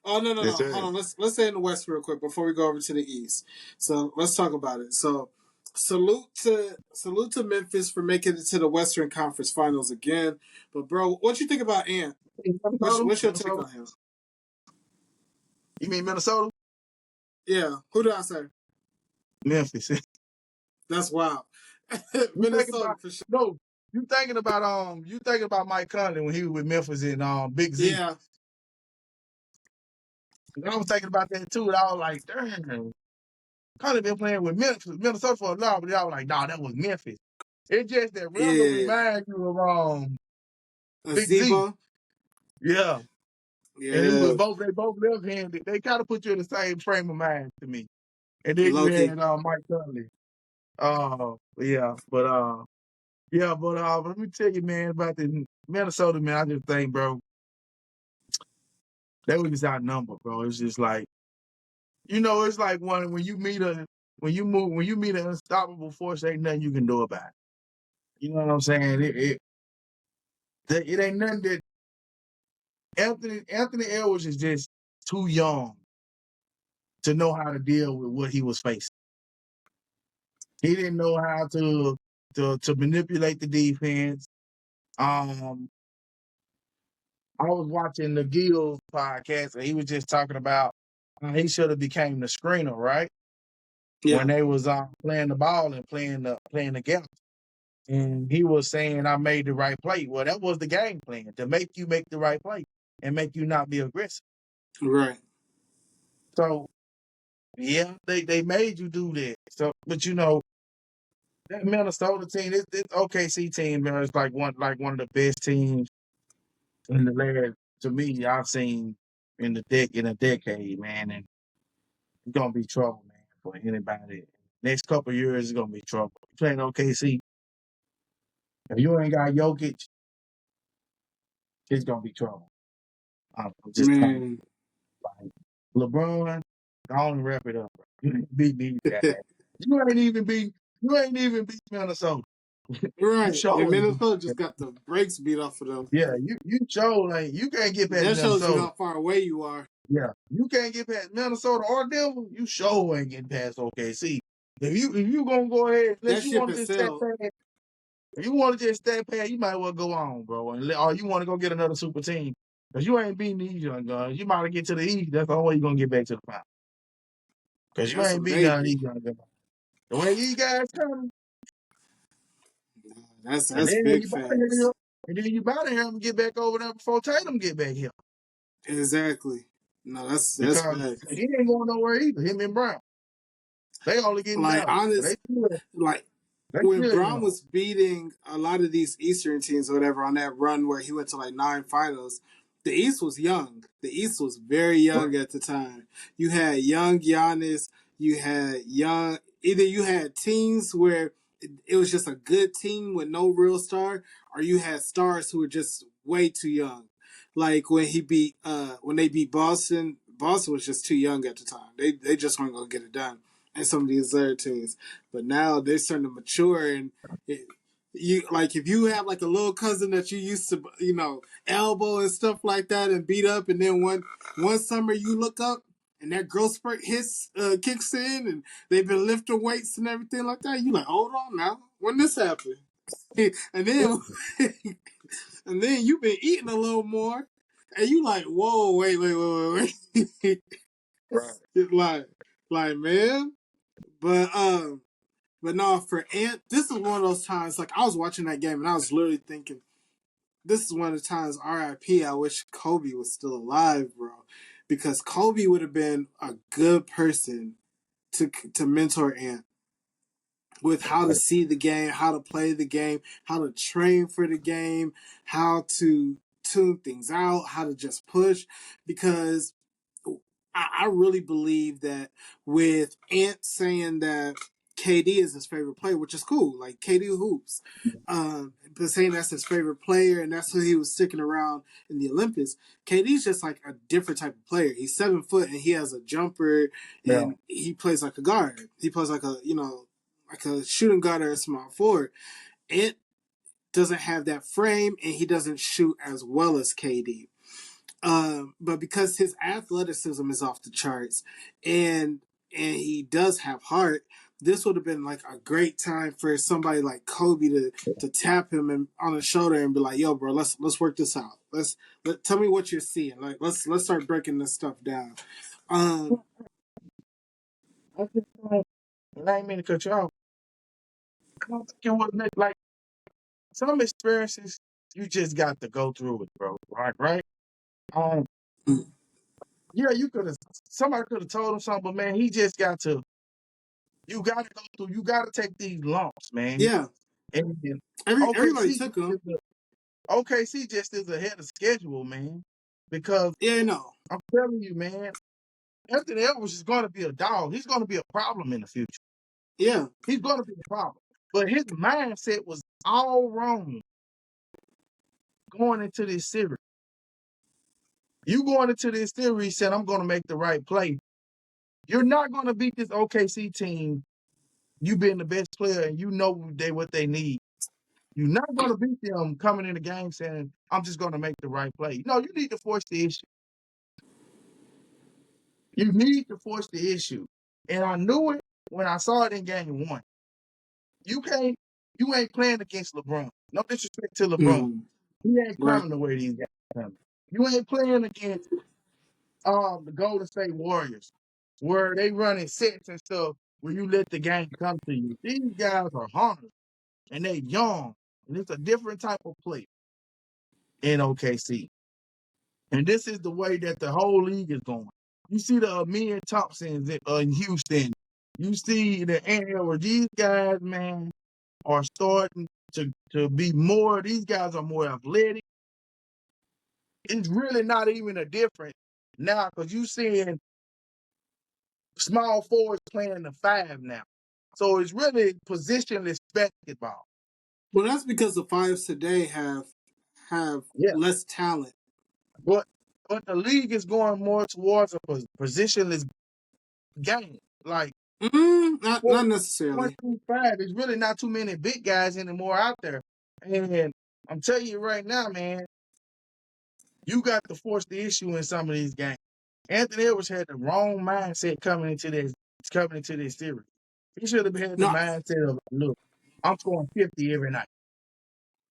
Speaker 1: Oh no.
Speaker 2: Yes,
Speaker 1: Hold
Speaker 2: sir.
Speaker 1: on. Let's stay in the West real quick before we go over to the East. So let's talk about it. So salute to Memphis for making it to the Western Conference Finals again. But bro, what you think about Ant?
Speaker 2: Minnesota,
Speaker 1: What's your take
Speaker 2: Minnesota.
Speaker 1: on him?
Speaker 2: You mean Minnesota?
Speaker 1: Yeah, who did I say?
Speaker 2: Memphis.
Speaker 1: That's wild.
Speaker 2: You thinking
Speaker 1: Minnesota
Speaker 2: about
Speaker 1: for sure.
Speaker 2: no? You thinking about Mike Conley when he was with Memphis and Big Z.
Speaker 1: Yeah,
Speaker 2: And I was thinking about that too, and I was like, damn, Conley been playing with Minnesota for a long, but I was like, nah, that was Memphis. It's just that Randall
Speaker 1: yeah.
Speaker 2: reminds you of Big Z.
Speaker 1: Zebo.
Speaker 2: Yeah. And he was
Speaker 1: Yeah,
Speaker 2: both left-handed. They kind of put you in the same frame of mind to me. And then you
Speaker 1: Loki.
Speaker 2: had Mike Conley. Yeah, but let me tell you, man, about the Minnesota, man. I just think, bro, they were just outnumbered, bro. It's just like, it's like when you meet an unstoppable force, ain't nothing you can do about it. You know what I'm saying? It ain't nothing that Anthony Edwards is just too young to know how to deal with what he was facing. He didn't know how to manipulate the defense. Um, I was watching the Gill podcast, and he was just talking about he should have became the screener, right? When
Speaker 1: Yeah,
Speaker 2: they was playing the ball and playing the gap. And he was saying, I made the right play. Well, that was the game plan, to make you make the right play and make you not be aggressive.
Speaker 1: right.
Speaker 2: So yeah, they made you do that. So, but that Minnesota team, this OKC team, man, it's like one of the best teams in the last, to me, I've seen in a decade, man. And it's gonna be trouble, man, for anybody. Next couple of years, it's gonna be trouble. You playing OKC, if you ain't got Jokic, it's gonna be trouble. I'm just telling you.
Speaker 1: Man,
Speaker 2: Like, LeBron, go on and wrap it up, bro. You ain't beat these guys. You ain't even beat. You ain't even beat Minnesota. You
Speaker 1: right. And
Speaker 2: sure ain't
Speaker 1: Minnesota
Speaker 2: beat.
Speaker 1: just got the brakes beat off of them.
Speaker 2: Yeah, you sure ain't. You can't get past
Speaker 1: That shows you
Speaker 2: Minnesota.
Speaker 1: how far away you are.
Speaker 2: Yeah, you can't get past Minnesota or Denver. You sure ain't getting past OKC. If you gonna go ahead,
Speaker 1: That
Speaker 2: unless you
Speaker 1: ship
Speaker 2: want to
Speaker 1: has
Speaker 2: just step
Speaker 1: sailed.
Speaker 2: past, if you want to just step past, you might well go on, bro. Or you want to go get another super team. Because you ain't beating these young guns. You might get to the East. That's the only way you're going to get back to the final. Because you
Speaker 1: That's a
Speaker 2: ain't beating none of
Speaker 1: maybe.
Speaker 2: these young guns. The way these guys coming, and
Speaker 1: That's
Speaker 2: then
Speaker 1: big
Speaker 2: you better hurry
Speaker 1: facts.
Speaker 2: up. And then you better hurry up and get back over there before Tatum get back here.
Speaker 1: Exactly. No, that's
Speaker 2: Because
Speaker 1: facts.
Speaker 2: he ain't going nowhere either, him and Brown. They only getting
Speaker 1: Like
Speaker 2: better. So
Speaker 1: honest, like
Speaker 2: they
Speaker 1: when
Speaker 2: still
Speaker 1: Braun
Speaker 2: young.
Speaker 1: was beating a lot of these Eastern teams or whatever on that run where he went to like 9 finals, the East was young. The East was very young at the time. You had young Giannis. You had young. Either you had teams where it was just a good team with no real star, or you had stars who were just way too young. Like when they beat Boston. Boston was just too young at the time. They just weren't gonna get it done. And some of these other teams, but now they're starting to mature and. You like if you have like a little cousin that you used to elbow and stuff like that and beat up, and then one summer you look up and that growth spurt kicks in and they've been lifting weights and everything like that. You like, hold on now, when this happened? and then and then you've been eating a little more, and you like, whoa, wait.
Speaker 2: Right.
Speaker 1: like man, but but no, for Ant, this is one of those times. Like I was watching that game and I was literally thinking, this is one of the times RIP. I wish Kobe was still alive, bro, because Kobe would have been a good person to mentor Ant with how to see the game, how to play the game, how to train for the game, how to tune things out, how to just push. Because I really believe that with Ant saying that KD is his favorite player, which is cool, like KD hoops, but saying that's his favorite player and that's who he was sticking around in the Olympics. KD's just like a different type of player. He's 7 foot and he has a jumper
Speaker 2: Yeah.
Speaker 1: and he plays like a guard. He plays like like a shooting guard or a small forward. Ant doesn't have that frame and he doesn't shoot as well as KD. But because his athleticism is off the charts and he does have heart, this would have been like a great time for somebody like Kobe to tap him on the shoulder and be like, "Yo, bro, let's work this out. Tell me what you're seeing. Like let's start breaking this stuff down." Um,
Speaker 2: I just don't, and I ain't mean to cut you off. I don't think it was like some experiences you just got to go through it, bro. Right? Um, yeah, you could have somebody could have told him something, but man, he just got to. You got to go through. You got to take these lumps, man.
Speaker 1: yeah,
Speaker 2: And
Speaker 1: everybody
Speaker 2: OKC,
Speaker 1: took him.
Speaker 2: OKC just is ahead of schedule, man. Because
Speaker 1: Yeah, no,
Speaker 2: I'm telling you, man, Anthony Edwards is going to be a dog. He's going to be a problem in the future.
Speaker 1: yeah,
Speaker 2: He's going to be a problem. But his mindset was all wrong going into this series. You going into this series saying, I'm going to make the right play. You're not going to beat this OKC team. You being the best player and you know what they need. You're not going to beat them coming in the game saying, I'm just going to make the right play. No, you need to force the issue. You need to force the issue. And I knew it when I saw it in game one. You ain't playing against LeBron. No disrespect to LeBron.
Speaker 1: mm,
Speaker 2: He ain't
Speaker 1: right.
Speaker 2: coming the way these guys coming. You ain't playing against the Golden State Warriors, where they running sets and stuff where you let the game come to you. These guys are hunters and they young. And it's a different type of play in OKC. And this is the way that the whole league is going. You see the Amir Thompsons in Houston. You see the where these guys, man, are starting to be more. These guys are more athletic. It's really not even a difference now because you seeing small forwards playing the 5 now. So it's really positionless basketball.
Speaker 1: Well, that's because the fives today have
Speaker 2: Yeah.
Speaker 1: less talent.
Speaker 2: But the league is going more towards a positionless game. Like
Speaker 1: Not necessarily.
Speaker 2: 1-5, there's really not too many big guys anymore out there. And I'm telling you right now, man, you got to force the issue in some of these games. Anthony Edwards had the wrong mindset coming into this series. He should have had the
Speaker 1: No,
Speaker 2: mindset of, look, I'm scoring 50 every night.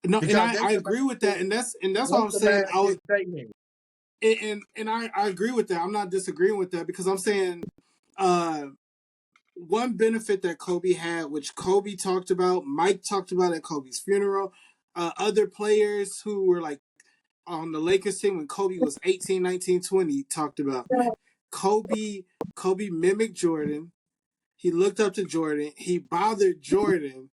Speaker 1: no, and
Speaker 2: Because
Speaker 1: I agree with that, and that's what
Speaker 2: that's
Speaker 1: I'm
Speaker 2: the
Speaker 1: saying. I was
Speaker 2: mindset they had.
Speaker 1: and I agree with that. I'm not disagreeing with that because I'm saying uh one benefit that Kobe had, which Kobe talked about, Mike talked about at Kobe's funeral, other players who were like on the Lakers team when Kobe was 18, 19, 20 talked about Kobe. Kobe mimicked Jordan. He looked up to Jordan. He bothered Jordan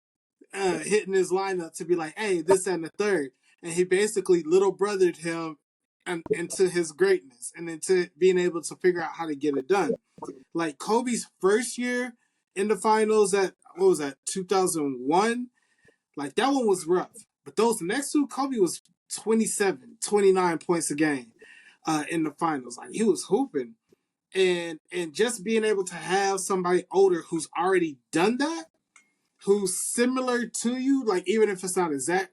Speaker 1: hitting his lineup to be like, hey, this and the third. And he basically little brothered him and into his greatness and into being able to figure out how to get it done. Like Kobe's first year in the finals at what was that 2001? Like that one was rough. But those next two, Kobe was 27, 29 points a game in the finals. Like he was hooping. And just being able to have somebody older who's already done that, who's similar to you, like even if it's not exact,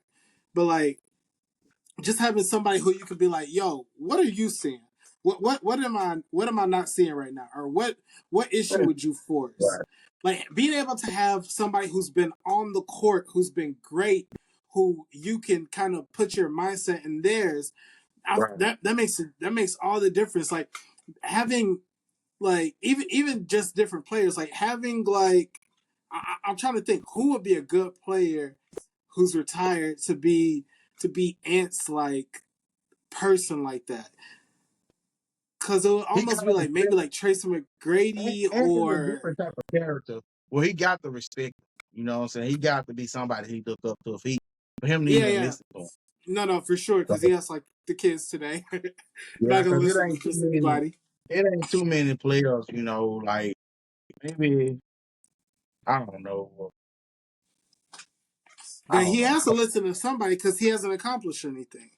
Speaker 1: but like just having somebody who you could be like, yo, what are you seeing? What am I not seeing right now? Or what issue would you force?
Speaker 2: Right.
Speaker 1: Like being able to have somebody who's been on the court, who's been great, who you can kind of put your mindset in theirs.
Speaker 2: Right.
Speaker 1: That makes all the difference. Like having like even just different players, like having like I'm trying to think who would be a good player who's retired to be Ant's like person like that. Cause it would
Speaker 2: He
Speaker 1: almost
Speaker 2: got
Speaker 1: be
Speaker 2: to
Speaker 1: like maybe
Speaker 2: respect.
Speaker 1: like Tracy McGrady
Speaker 2: Ant is a
Speaker 1: or
Speaker 2: different type of character. Well, he got to respect. You know what I'm saying? He got to be somebody he look up to. If he for him to
Speaker 1: yeah,
Speaker 2: even
Speaker 1: yeah.
Speaker 2: listen to him.
Speaker 1: No, for sure.
Speaker 2: So,
Speaker 1: Cause he has like the kids today.
Speaker 2: yeah,
Speaker 1: Not gonna
Speaker 2: because it
Speaker 1: listen to
Speaker 2: ain't too
Speaker 1: just
Speaker 2: many.
Speaker 1: anybody.
Speaker 2: It ain't too many players. You know, like maybe I don't know. I
Speaker 1: But
Speaker 2: don't
Speaker 1: he
Speaker 2: know.
Speaker 1: has to listen to somebody because he hasn't accomplished anything.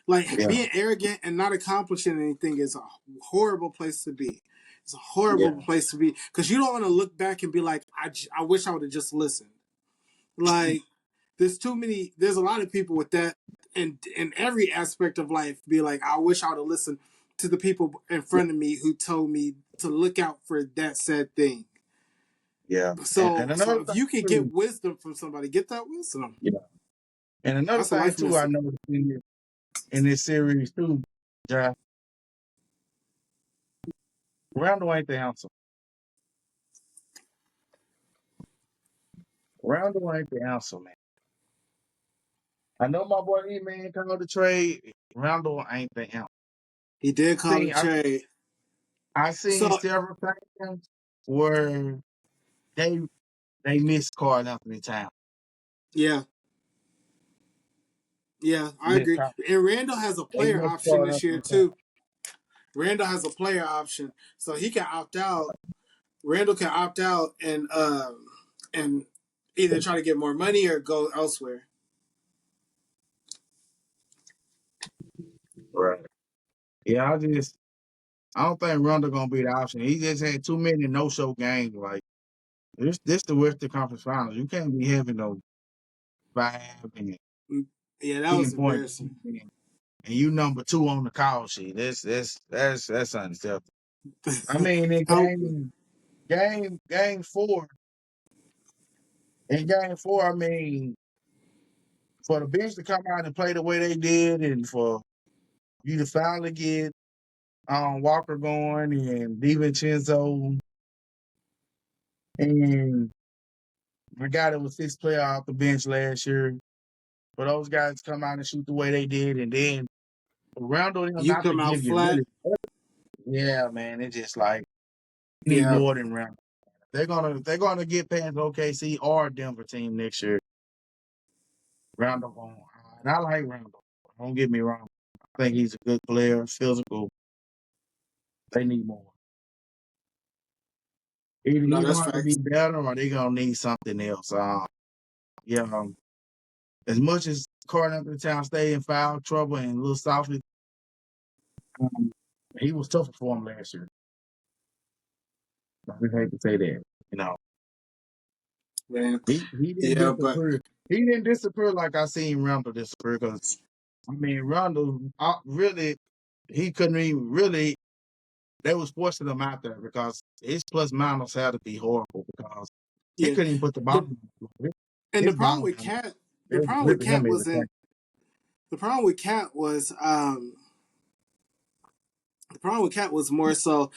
Speaker 1: Like
Speaker 2: Yeah,
Speaker 1: being arrogant and not accomplishing anything is a horrible place to be. It's a horrible
Speaker 2: yeah,
Speaker 1: place to be because you don't want to look back and be like, I wish I would have just listened. Like there's too many. There's a lot of people with that in every aspect of life. Be like, I wish I would have listened to the people in front of me who told me to look out for that said thing.
Speaker 2: yeah. And
Speaker 1: So
Speaker 2: another
Speaker 1: if
Speaker 2: thing
Speaker 1: you can
Speaker 2: too.
Speaker 1: get wisdom from somebody, get that wisdom.
Speaker 2: Yeah. And another
Speaker 1: That's a
Speaker 2: thing
Speaker 1: life
Speaker 2: too, I
Speaker 1: lesson.
Speaker 2: noticed in this series too, Josh, Rondo ain't the answer. Rondo ain't the answer, man. I know my boy E Man called the trade. Rondo ain't the answer.
Speaker 1: He did call the
Speaker 2: See,
Speaker 1: trade.
Speaker 2: I seen
Speaker 1: So
Speaker 2: several times where they they missed Carl Anthony Town.
Speaker 1: yeah, yeah, I
Speaker 2: Missed
Speaker 1: agree.
Speaker 2: Carl,
Speaker 1: And Randall has a
Speaker 2: they
Speaker 1: player
Speaker 2: missed
Speaker 1: option
Speaker 2: Carl
Speaker 1: this year
Speaker 2: Anthony Town.
Speaker 1: too. Randall has a player option, so he can opt out. Randall can opt out and either try to get more money or go elsewhere.
Speaker 2: Right. Yeah, I don't think Rondo gonna be the option. He just had too many no show games. Like this the Western Conference Finals. You can't be having no 5 and
Speaker 1: Mm, yeah, that was
Speaker 2: 10 point
Speaker 1: embarrassing.
Speaker 2: and you number 2 on the call sheet. That's unacceptable. I mean, in
Speaker 1: How,
Speaker 2: game 4, in game 4, I mean, for the bench to come out and play the way they did, and for you to finally get Walker going and DiVincenzo and my guy that was 6th player off the bench last year, for those guys to come out and shoot the way they did, and then Rondo them
Speaker 1: you
Speaker 2: not to
Speaker 1: come out
Speaker 2: give you
Speaker 1: flat?
Speaker 2: really, yeah, man, it's just like you need
Speaker 1: Yeah,
Speaker 2: more than Rondo. They're gonna get past OKC or Denver team next year. Rondo going, and I like Rondo. Don't get me wrong. I think he's a good player, physical. They need more. Either
Speaker 1: no,
Speaker 2: he's
Speaker 1: that's
Speaker 2: gonna have to be
Speaker 1: facts.
Speaker 2: better, or they gonna need something else. Yeah. As much as Carter Anthony Town stayed in foul trouble and a little softly, um, he was tougher for him last year. I just hate to say that. You know,
Speaker 1: Man,
Speaker 2: he didn't
Speaker 1: yeah, but
Speaker 2: disappear. He didn't disappear like I seen Rondo disappear. Because I mean, Rondo really, he couldn't even really. They was forcing him out there because his plus minus had to be horrible because he
Speaker 1: yeah,
Speaker 2: couldn't even put the ball
Speaker 1: the
Speaker 2: on the floor.
Speaker 1: and
Speaker 2: His ball
Speaker 1: The
Speaker 2: they was
Speaker 1: problem with
Speaker 2: ripping
Speaker 1: Cat
Speaker 2: him every time.
Speaker 1: wasn't the problem with Cat was the problem with Cat was more so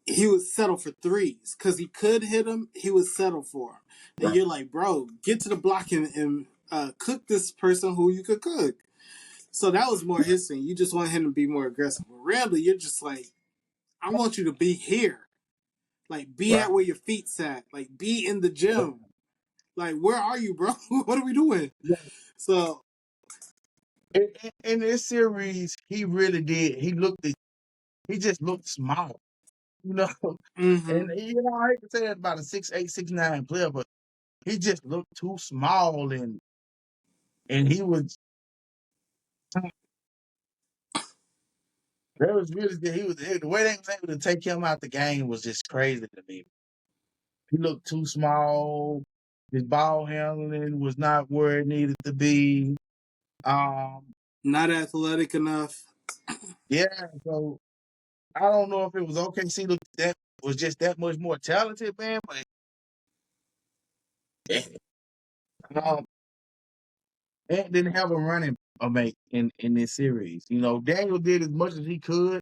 Speaker 1: he would settle for threes because he could hit them. He would settle for them, and
Speaker 2: Right.
Speaker 1: you're like, bro, get to the block and cook this person who you could cook. So that was more his thing. You just want him to be more aggressive. With Randall, you're just like, I want you to be here, like be
Speaker 2: Right.
Speaker 1: at where your feet's at, like be in the gym. Like, where are you, bro? What are we doing?
Speaker 2: Yeah.
Speaker 1: So
Speaker 2: In this series, he really did. He just looked small, you know.
Speaker 1: Mm-hmm.
Speaker 2: And I hate to say that about a 6'8", 6'9" player, but he just looked too small, and he was. That was really good. The way they was able to take him out the game was just crazy to me. He looked too small. His ball handling was not where it needed to be. Um,
Speaker 1: Not athletic enough.
Speaker 2: yeah, so I don't know if it was OKC that was just that much more talented, man, but um, Ant didn't have a running mate in this series. Daniel did as much as he could.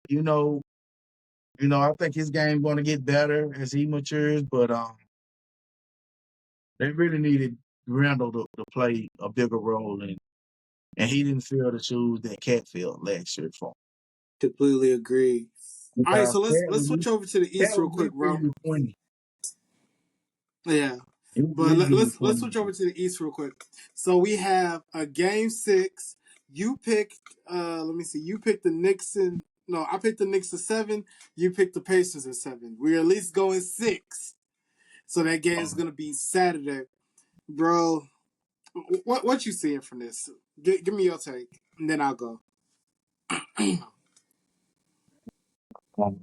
Speaker 2: You know, I think his game going to get better as he matures, but they really needed Randall to play a bigger role, and he didn't fill the shoes that Cat filled last year for
Speaker 1: Completely agree.
Speaker 2: him.
Speaker 1: All right,
Speaker 2: Because
Speaker 1: so let's switch over to the
Speaker 2: Cat
Speaker 1: East
Speaker 2: was
Speaker 1: real quick,
Speaker 2: leading
Speaker 1: bro.
Speaker 2: you 20.
Speaker 1: Yeah,
Speaker 2: He was
Speaker 1: but
Speaker 2: leading you
Speaker 1: let's
Speaker 2: 20.
Speaker 1: switch over to the East real quick. So we have a game 6. You picked. Let me see. You picked the Knicks and no, I picked the Knicks at 7. You picked the Pacers at 7. We're at least going 6. So that game is gonna be Saturday, bro. What you seeing from this? Give me your take, and then I'll go.
Speaker 2: Um,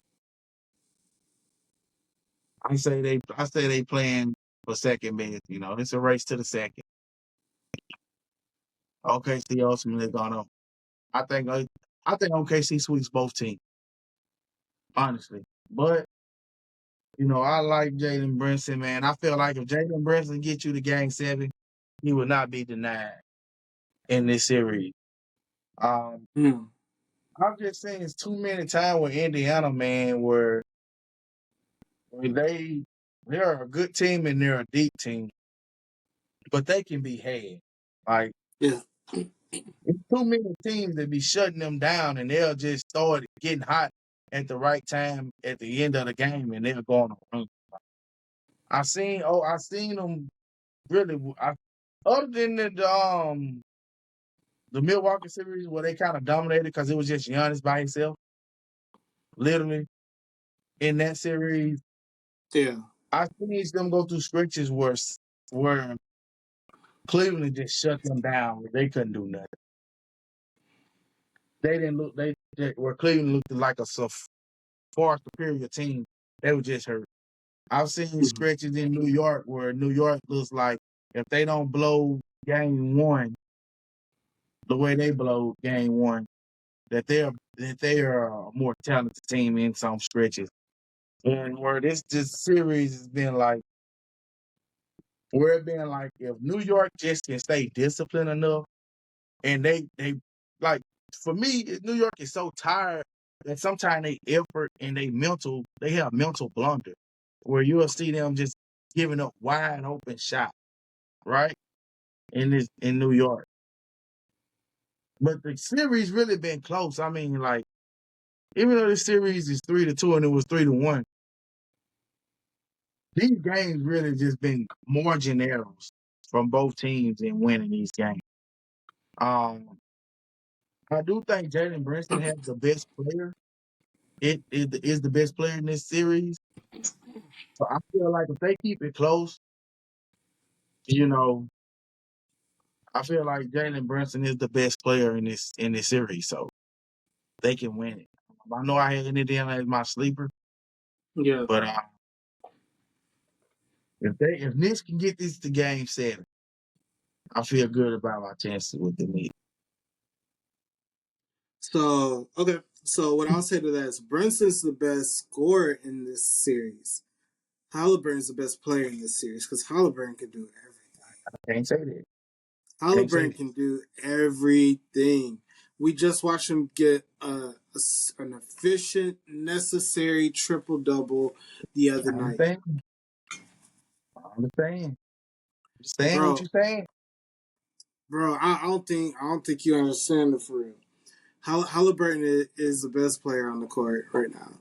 Speaker 2: I say they playing for second base. It's a race to the second. OKC ultimately gonna. I think OKC sweeps both teams, honestly. But I like Jalen Brunson, man. I feel like if Jalen Brunson gets you to game 7, he will not be denied in this series. Um,
Speaker 1: Hmm.
Speaker 2: I'm just saying it's too many times with Indiana, man, where they're a good team and they're a deep team, but they can be had. Like
Speaker 1: Yeah.
Speaker 2: it's too many teams that be shutting them down, and they'll just start getting hot at the right time at the end of the game, and they're going to run. I seen them really. Other than the Milwaukee series where they kind of dominated because it was just Giannis by himself, literally in that series.
Speaker 1: Yeah.
Speaker 2: I finished them go through stretches where Cleveland just shut them down. Where they couldn't do nothing. They didn't look. Where Cleveland looked like a far superior team. They were just hurt. I've seen
Speaker 1: Mhm.
Speaker 2: stretches in New York where New York looks like if they don't blow game 1 the way they blow game 1, that they are a more talented team in some stretches. And where this series has been like. Where it been like if New York just can stay disciplined enough and they like for me, New York is so tired that sometimes they effort and they have mental blunder where you'll see them just giving up wide open shot, right? In New York. But the series really been close. I mean, like, even though this series is 3-2 and it was 3-1, these games really just been margin errors from both teams in winning these games. Um, I do think Jalen Brunson has the best player. It is the best player in this series. So I feel like if they keep it close, you know, I feel like Jalen Brunson is the best player in this series. So they can win it. I know I had Indiana as my sleeper,
Speaker 1: Yeah.
Speaker 2: but if Knicks can get this to game 7, I feel good about my chances with the Knicks.
Speaker 1: So okay. So what I'll say to that is Brunson's the best scorer in this series. Halliburton's the best player in this series because Halliburton can do everything.
Speaker 2: Can't say that. Can't say
Speaker 1: Halliburton
Speaker 2: that.
Speaker 1: can do everything. We just watched him get an efficient, necessary triple double the other
Speaker 2: I
Speaker 1: night,
Speaker 2: understand. I understand. Understand what
Speaker 1: bro.
Speaker 2: you're saying.
Speaker 1: Bro, I don't think you understand it for real. Halliburton is the best player on the court right now.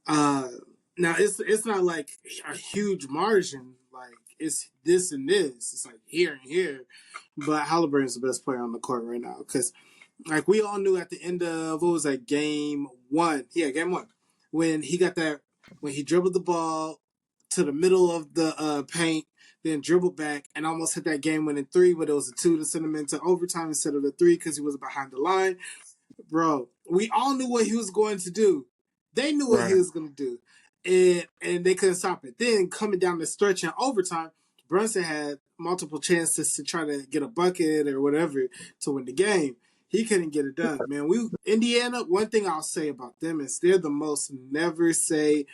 Speaker 1: Uh, Now it's not like a huge margin. Like it's this and this. It's like here and here. But Halliburton's the best player on the court right now because, like, we all knew at the end of what was that, game one? Yeah, game one, when he got that, when he dribbled the ball to the middle of the paint, then dribbled back and almost hit that game-winning three, but it was a two to send him into overtime instead of the three because he was behind the line. Bro, we all knew what he was going to do. They knew what he
Speaker 2: Right.
Speaker 1: was going to do, and they couldn't stop it. Then coming down the stretch in overtime, Brunson had multiple chances to try to get a bucket or whatever to win the game. He couldn't get it done, man. Indiana. One thing I'll say about them is they're the most never say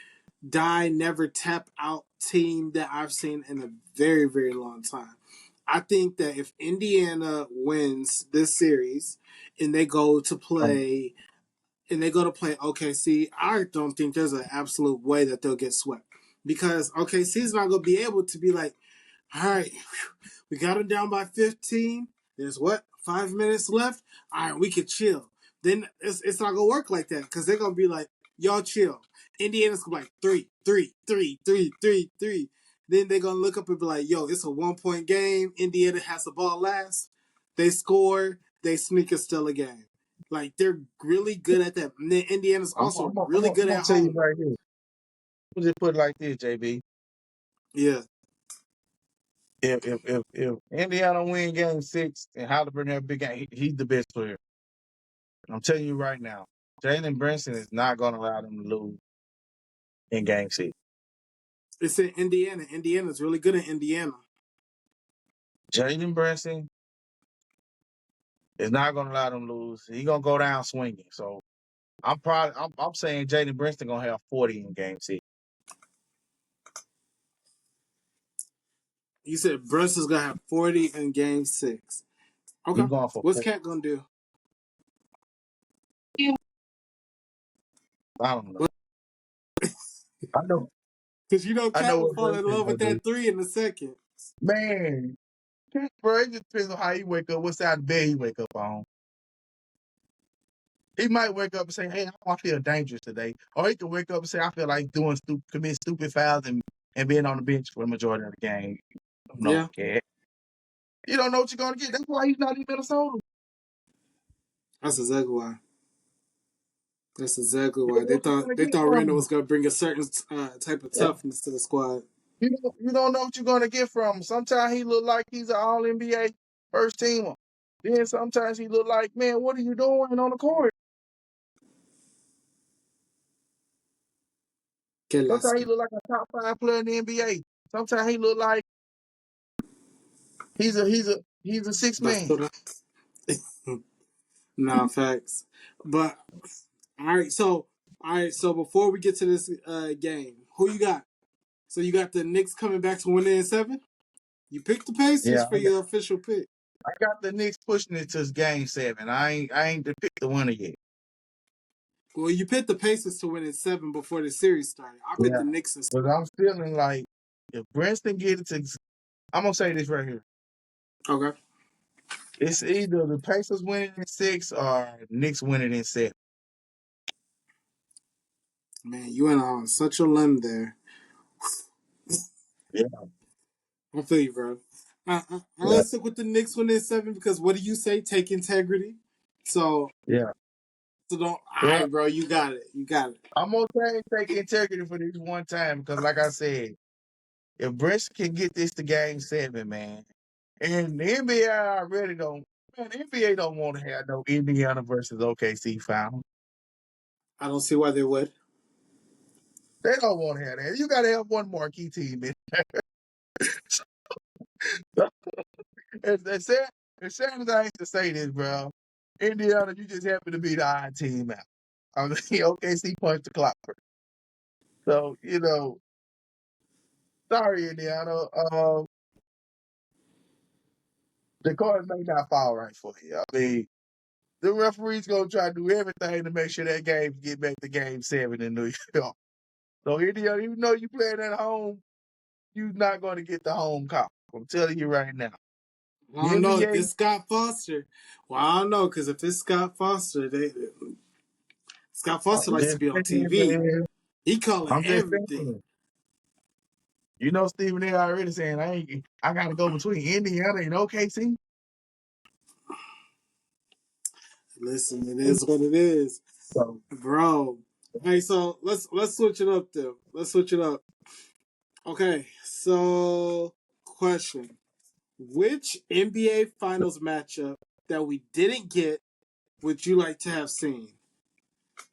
Speaker 1: die, never tap out team that I've seen in a very, very long time. I think that if Indiana wins this series and they go to play OKC, I don't think there's an absolute way that they'll get swept because OKC's not going to be able to be like, all right, we got them down by 15. There's 5 minutes left. All right, we can chill. Then it's not gonna work like that because they're gonna be like, y'all chill. Indiana's gonna be like 3. Then they're gonna look up and be like, yo, it's a 1 point game. Indiana has the ball last. They score. They sneak and steal a game. Like they're really good at that. And then Indiana's also really good
Speaker 2: I'm gonna
Speaker 1: at
Speaker 2: tell you
Speaker 1: home.
Speaker 2: right here. Let's just put it like this, JB.
Speaker 1: Yeah.
Speaker 2: If Indiana win game 6 and Halliburton have a big game, he's the best player. I'm telling you right now, Jalen Brunson is not gonna allow them to lose in game 6.
Speaker 1: It's in Indiana. Indiana's really good at Indiana.
Speaker 2: Jalen Brunson is not gonna allow them to lose. He's gonna go down swinging. So I'm saying Jalen Brunson gonna have 40 in game 6.
Speaker 1: You said Brunson's gonna have 40 in game 6. Okay.
Speaker 2: He's going for
Speaker 1: What's
Speaker 2: 40.
Speaker 1: Cat gonna do?
Speaker 2: I don't know. I know.
Speaker 1: Because
Speaker 2: I
Speaker 1: Cat
Speaker 2: know
Speaker 1: will
Speaker 2: what
Speaker 1: fall in
Speaker 2: Brunson's
Speaker 1: love
Speaker 2: gonna
Speaker 1: with
Speaker 2: do.
Speaker 1: that three in the second.
Speaker 2: Man, bro, it just depends on how he wake up, what side of bed he wake up on. He might wake up and say, hey, I feel dangerous today. Or he could wake up and say, I feel like committing stupid fouls and being on the bench for the majority of the game. No,
Speaker 1: Yeah,
Speaker 2: Cat. You don't know what you're gonna get. That's why he's not in Minnesota.
Speaker 1: that's exactly why. That's exactly
Speaker 2: You
Speaker 1: why
Speaker 2: don't know what you're gonna
Speaker 1: they
Speaker 2: get
Speaker 1: thought
Speaker 2: from
Speaker 1: Randall
Speaker 2: him.
Speaker 1: was gonna bring a certain type of
Speaker 2: Yeah.
Speaker 1: toughness to the squad.
Speaker 2: You don't know what you're gonna get from him. Sometimes he look like he's an all NBA first teamer. Then sometimes he look like, man, what are you doing on the court?
Speaker 1: Que
Speaker 2: Sometimes he
Speaker 1: lástima.
Speaker 2: look like a top 5 player in the NBA. Sometimes he look like he's a 6 man.
Speaker 1: Basura. Nah, facts. But all right. So before we get to this game, who you got? So you got the Knicks coming back to win in 7. You picked the Pacers
Speaker 2: Yeah,
Speaker 1: for your official pick.
Speaker 2: I got the Knicks pushing it to game 7. I ain't picked the winner yet.
Speaker 1: Well, you picked the Pacers to win in 7 before the series started. I picked
Speaker 2: Yeah,
Speaker 1: the Knicks in 7.
Speaker 2: but I'm feeling like if Princeton get it to, I'm gonna say this right here.
Speaker 1: Okay.
Speaker 2: It's either the Pacers winning in 6 or Knicks winning in 7.
Speaker 1: Man, you went on such a limb there.
Speaker 2: Yeah,
Speaker 1: I feel you, bro. I'm
Speaker 2: yeah,
Speaker 1: gonna stick with the Knicks when they're 7 because what do you say? Take integrity. So,
Speaker 2: yeah.
Speaker 1: so don't. All
Speaker 2: Well,
Speaker 1: right, bro. You got it. You got it.
Speaker 2: I'm gonna take integrity for this one time because, like I said, if Princeton can get this to game 7, man, and the NBA already don't, man, the NBA don't want to have no Indiana versus OKC final.
Speaker 1: I don't see why they would.
Speaker 2: They don't want to have that. You got to have one marquee team. It's sad. As sad as I hate to say this, bro, Indiana, you just happen to be the odd team out. I mean, OKC punched the clock. So, sorry, Indiana. The cards may not fall right for you. I mean, the referee's going to try to do everything to make sure that game get back to game 7 in New York. So, Indiana, even though you playing at home, you're not going to get the home call. I'm telling you right now.
Speaker 1: I
Speaker 2: The
Speaker 1: don't know if
Speaker 2: NBA,
Speaker 1: it's Scott Foster. Well, I don't know because if it's Scott Foster, Scott Foster
Speaker 2: I'm
Speaker 1: likes to
Speaker 2: just
Speaker 1: be on
Speaker 2: saying,
Speaker 1: TV.
Speaker 2: man.
Speaker 1: He calling
Speaker 2: I'm just
Speaker 1: everything.
Speaker 2: saying. You know, Stephen A. already saying I gotta go between Indiana and OKC.
Speaker 1: Listen, it is what it is,
Speaker 2: So
Speaker 1: bro. Hey, so let's switch it up then. Let's switch it up. Okay, so question: which NBA Finals matchup that we didn't get would you like to have seen?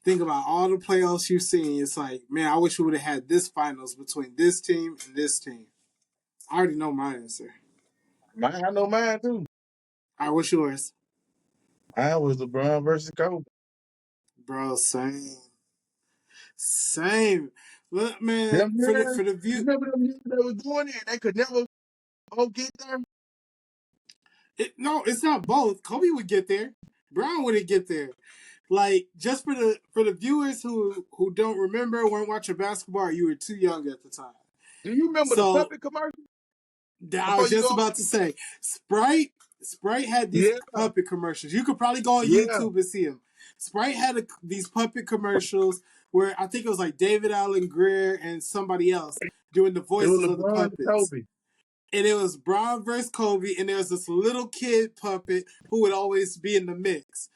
Speaker 1: Think about all the playoffs you've seen. It's like, man, I wish we would have had this finals between this team and this team. I already know my answer.
Speaker 2: I know mine too.
Speaker 1: I wish yours,
Speaker 2: Mine was LeBron versus Kobe.
Speaker 1: bro. Same, same. Look, man,
Speaker 2: Them
Speaker 1: for the
Speaker 2: years,
Speaker 1: for the
Speaker 2: you
Speaker 1: view.
Speaker 2: remember them years they was doing it? They could never get there.
Speaker 1: No, it's not both. Kobe would get there. Brown wouldn't get there. Like just for the viewers who don't remember, weren't watching basketball, you were too young at the time.
Speaker 2: Do you remember the
Speaker 1: So
Speaker 2: puppet commercial
Speaker 1: I
Speaker 2: before
Speaker 1: was
Speaker 2: you
Speaker 1: just
Speaker 2: go?
Speaker 1: about to say, Sprite had these
Speaker 2: Yeah,
Speaker 1: puppet commercials. You could probably go on
Speaker 2: yeah.
Speaker 1: YouTube and see them. Sprite had these puppet commercials where I think it was like David Allen Greer and somebody else doing the
Speaker 2: It was
Speaker 1: voices of the
Speaker 2: LeBron and
Speaker 1: puppets.
Speaker 2: Kobe.
Speaker 1: And it was Brown versus Kobe, and there was this little kid puppet who would always be in the mix.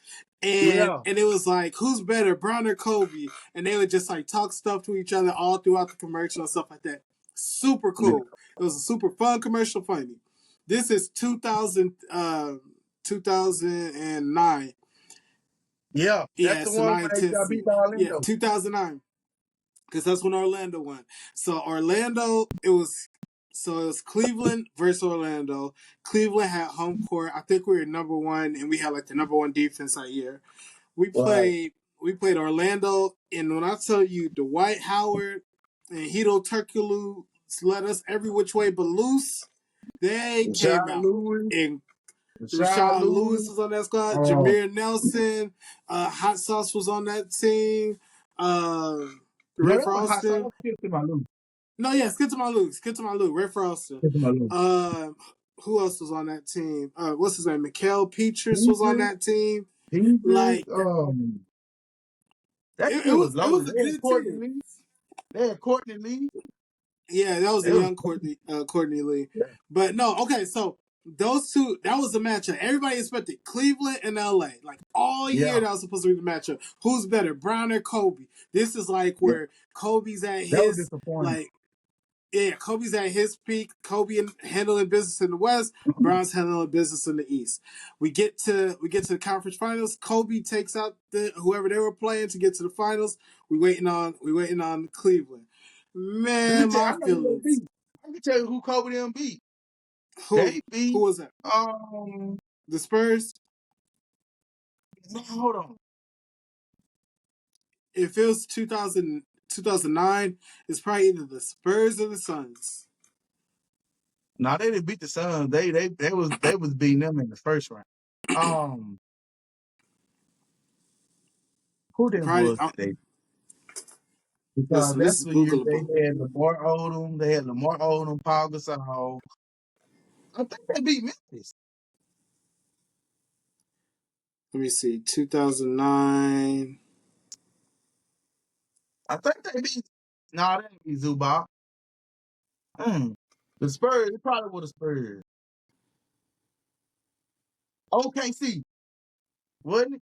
Speaker 2: Yeah,
Speaker 1: And it was like, who's better, Brown or Kobe? And they would just like talk stuff to each other all throughout the commercial and stuff like that. Super
Speaker 2: yeah,
Speaker 1: cool. It was a super fun commercial, funny. This is 2009.
Speaker 2: yeah.
Speaker 1: Yeah,
Speaker 2: That's the
Speaker 1: it's the
Speaker 2: one
Speaker 1: 9
Speaker 2: where they
Speaker 1: 10
Speaker 2: got beat
Speaker 1: seed.
Speaker 2: by
Speaker 1: Yeah,
Speaker 2: Orlando.
Speaker 1: 2009. Because that's when Orlando won. So it was Cleveland versus Orlando. Cleveland had home court. I think we were number one, and we had like the number one defense that year. We
Speaker 2: Right.
Speaker 1: played we played Orlando, and when I tell you Dwight Howard and Hito Turkoglu led us every which way but loose, they
Speaker 2: Rashad
Speaker 1: came out.
Speaker 2: Lewis,
Speaker 1: And
Speaker 2: Rashad
Speaker 1: Rashawn
Speaker 2: Lewis.
Speaker 1: Lewis was on that squad.
Speaker 2: Um,
Speaker 1: Jameer Nelson, Hot Sauce was on that team. Uh,
Speaker 2: no,
Speaker 1: Ray
Speaker 2: that was hot sauce.
Speaker 1: Froston.
Speaker 2: Let's get to my Lewis.
Speaker 1: No, yeah, Skip to my Luke. Skip to my Luke. Ray Froston.
Speaker 2: Get to my Lewis.
Speaker 1: Uh, who else was on that team? What's his name? Mikael Petrus was on
Speaker 2: Peaches,
Speaker 1: that team.
Speaker 2: Peaches.
Speaker 1: Like
Speaker 2: That
Speaker 1: it
Speaker 2: team was
Speaker 1: was
Speaker 2: loaded.
Speaker 1: a
Speaker 2: They had
Speaker 1: good
Speaker 2: Courtney
Speaker 1: team.
Speaker 2: Lee. They had Courtney Lee.
Speaker 1: Yeah, that was a
Speaker 2: They was
Speaker 1: young Courtney Lee.
Speaker 2: yeah,
Speaker 1: But no, okay, so those two, that was the matchup. Everybody expected Cleveland and LA. Like all
Speaker 2: yeah,
Speaker 1: year, that was supposed to be the matchup. Who's better, Brown or Kobe? This is like
Speaker 2: yeah.
Speaker 1: where Kobe's at
Speaker 2: That was
Speaker 1: his,
Speaker 2: disappointing.
Speaker 1: like, yeah, Kobe's at his peak. Kobe handling business in the West. Brown's handling business in the East. We get to the conference finals. Kobe takes out whoever they were playing to get to the finals. We waiting on Cleveland.
Speaker 2: Let me
Speaker 1: Man,
Speaker 2: tell you, I
Speaker 1: my
Speaker 2: know who they
Speaker 1: feelings.
Speaker 2: beat. I can tell you who Kobe them beat.
Speaker 1: Who
Speaker 2: They
Speaker 1: who
Speaker 2: beat
Speaker 1: was that?
Speaker 2: um
Speaker 1: The Spurs.
Speaker 2: no, hold on.
Speaker 1: If it was 2009, it's probably either the Spurs or the Suns.
Speaker 2: No, they didn't beat the Suns. They was beating them in the first round. Um who them
Speaker 1: Probably.
Speaker 2: was today? Because
Speaker 1: Listen,
Speaker 2: that's
Speaker 1: this is
Speaker 2: the year they
Speaker 1: Googleable.
Speaker 2: had Lamar Odom, Paul Gasol. I think they beat Memphis.
Speaker 1: Let me see. 2009.
Speaker 2: I think they beat no, they didn't beat Zubac. Mm. The Spurs, it probably would have Spurs. OKC, wasn't it?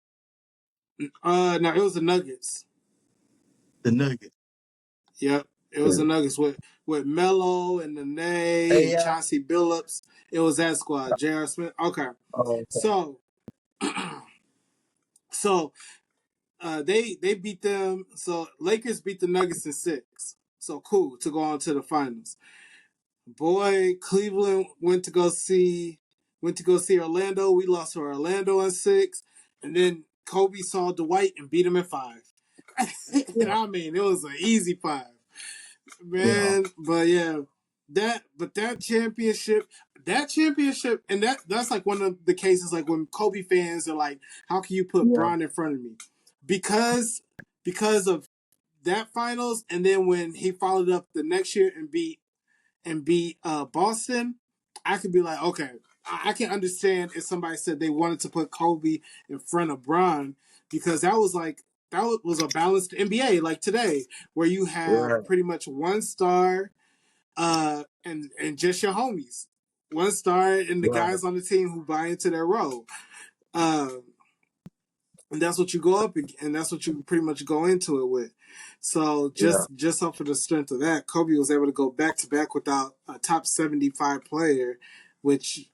Speaker 1: No, it was the Nuggets.
Speaker 2: The Nuggets.
Speaker 1: Yep, it was the Nuggets with Melo and Nene
Speaker 2: Hey,
Speaker 1: and
Speaker 2: yeah.
Speaker 1: Chauncey Billups. It was that squad. J.R. Smith. Okay,
Speaker 2: Oh, okay.
Speaker 1: so so they beat them. So Lakers beat the Nuggets in 6. So cool to go on to the finals. Boy, Cleveland went to go see Orlando. We lost to Orlando in 6, and then Kobe saw Dwight and beat him in 5. And
Speaker 2: Yeah,
Speaker 1: I mean, it was an easy 5,
Speaker 2: yeah,
Speaker 1: man. But yeah, that championship, and that's like one of the cases like when Kobe fans are like, "How can you put
Speaker 2: yeah,
Speaker 1: Bron in front of me?" Because of that finals, and then when he followed up the next year and beat Boston, I could be like, okay, I can understand if somebody said they wanted to put Kobe in front of Bron because that was a balanced NBA like today where you
Speaker 2: yeah,
Speaker 1: have pretty much one star and just your homies, 1 star, and the
Speaker 2: Right.
Speaker 1: guys on the team who buy into their role. Uh, and that's what you go up and that's what you pretty much go into it with. So
Speaker 2: Yeah.
Speaker 1: just off of the strength of that, Kobe was able to go back to back without a top 75 player, which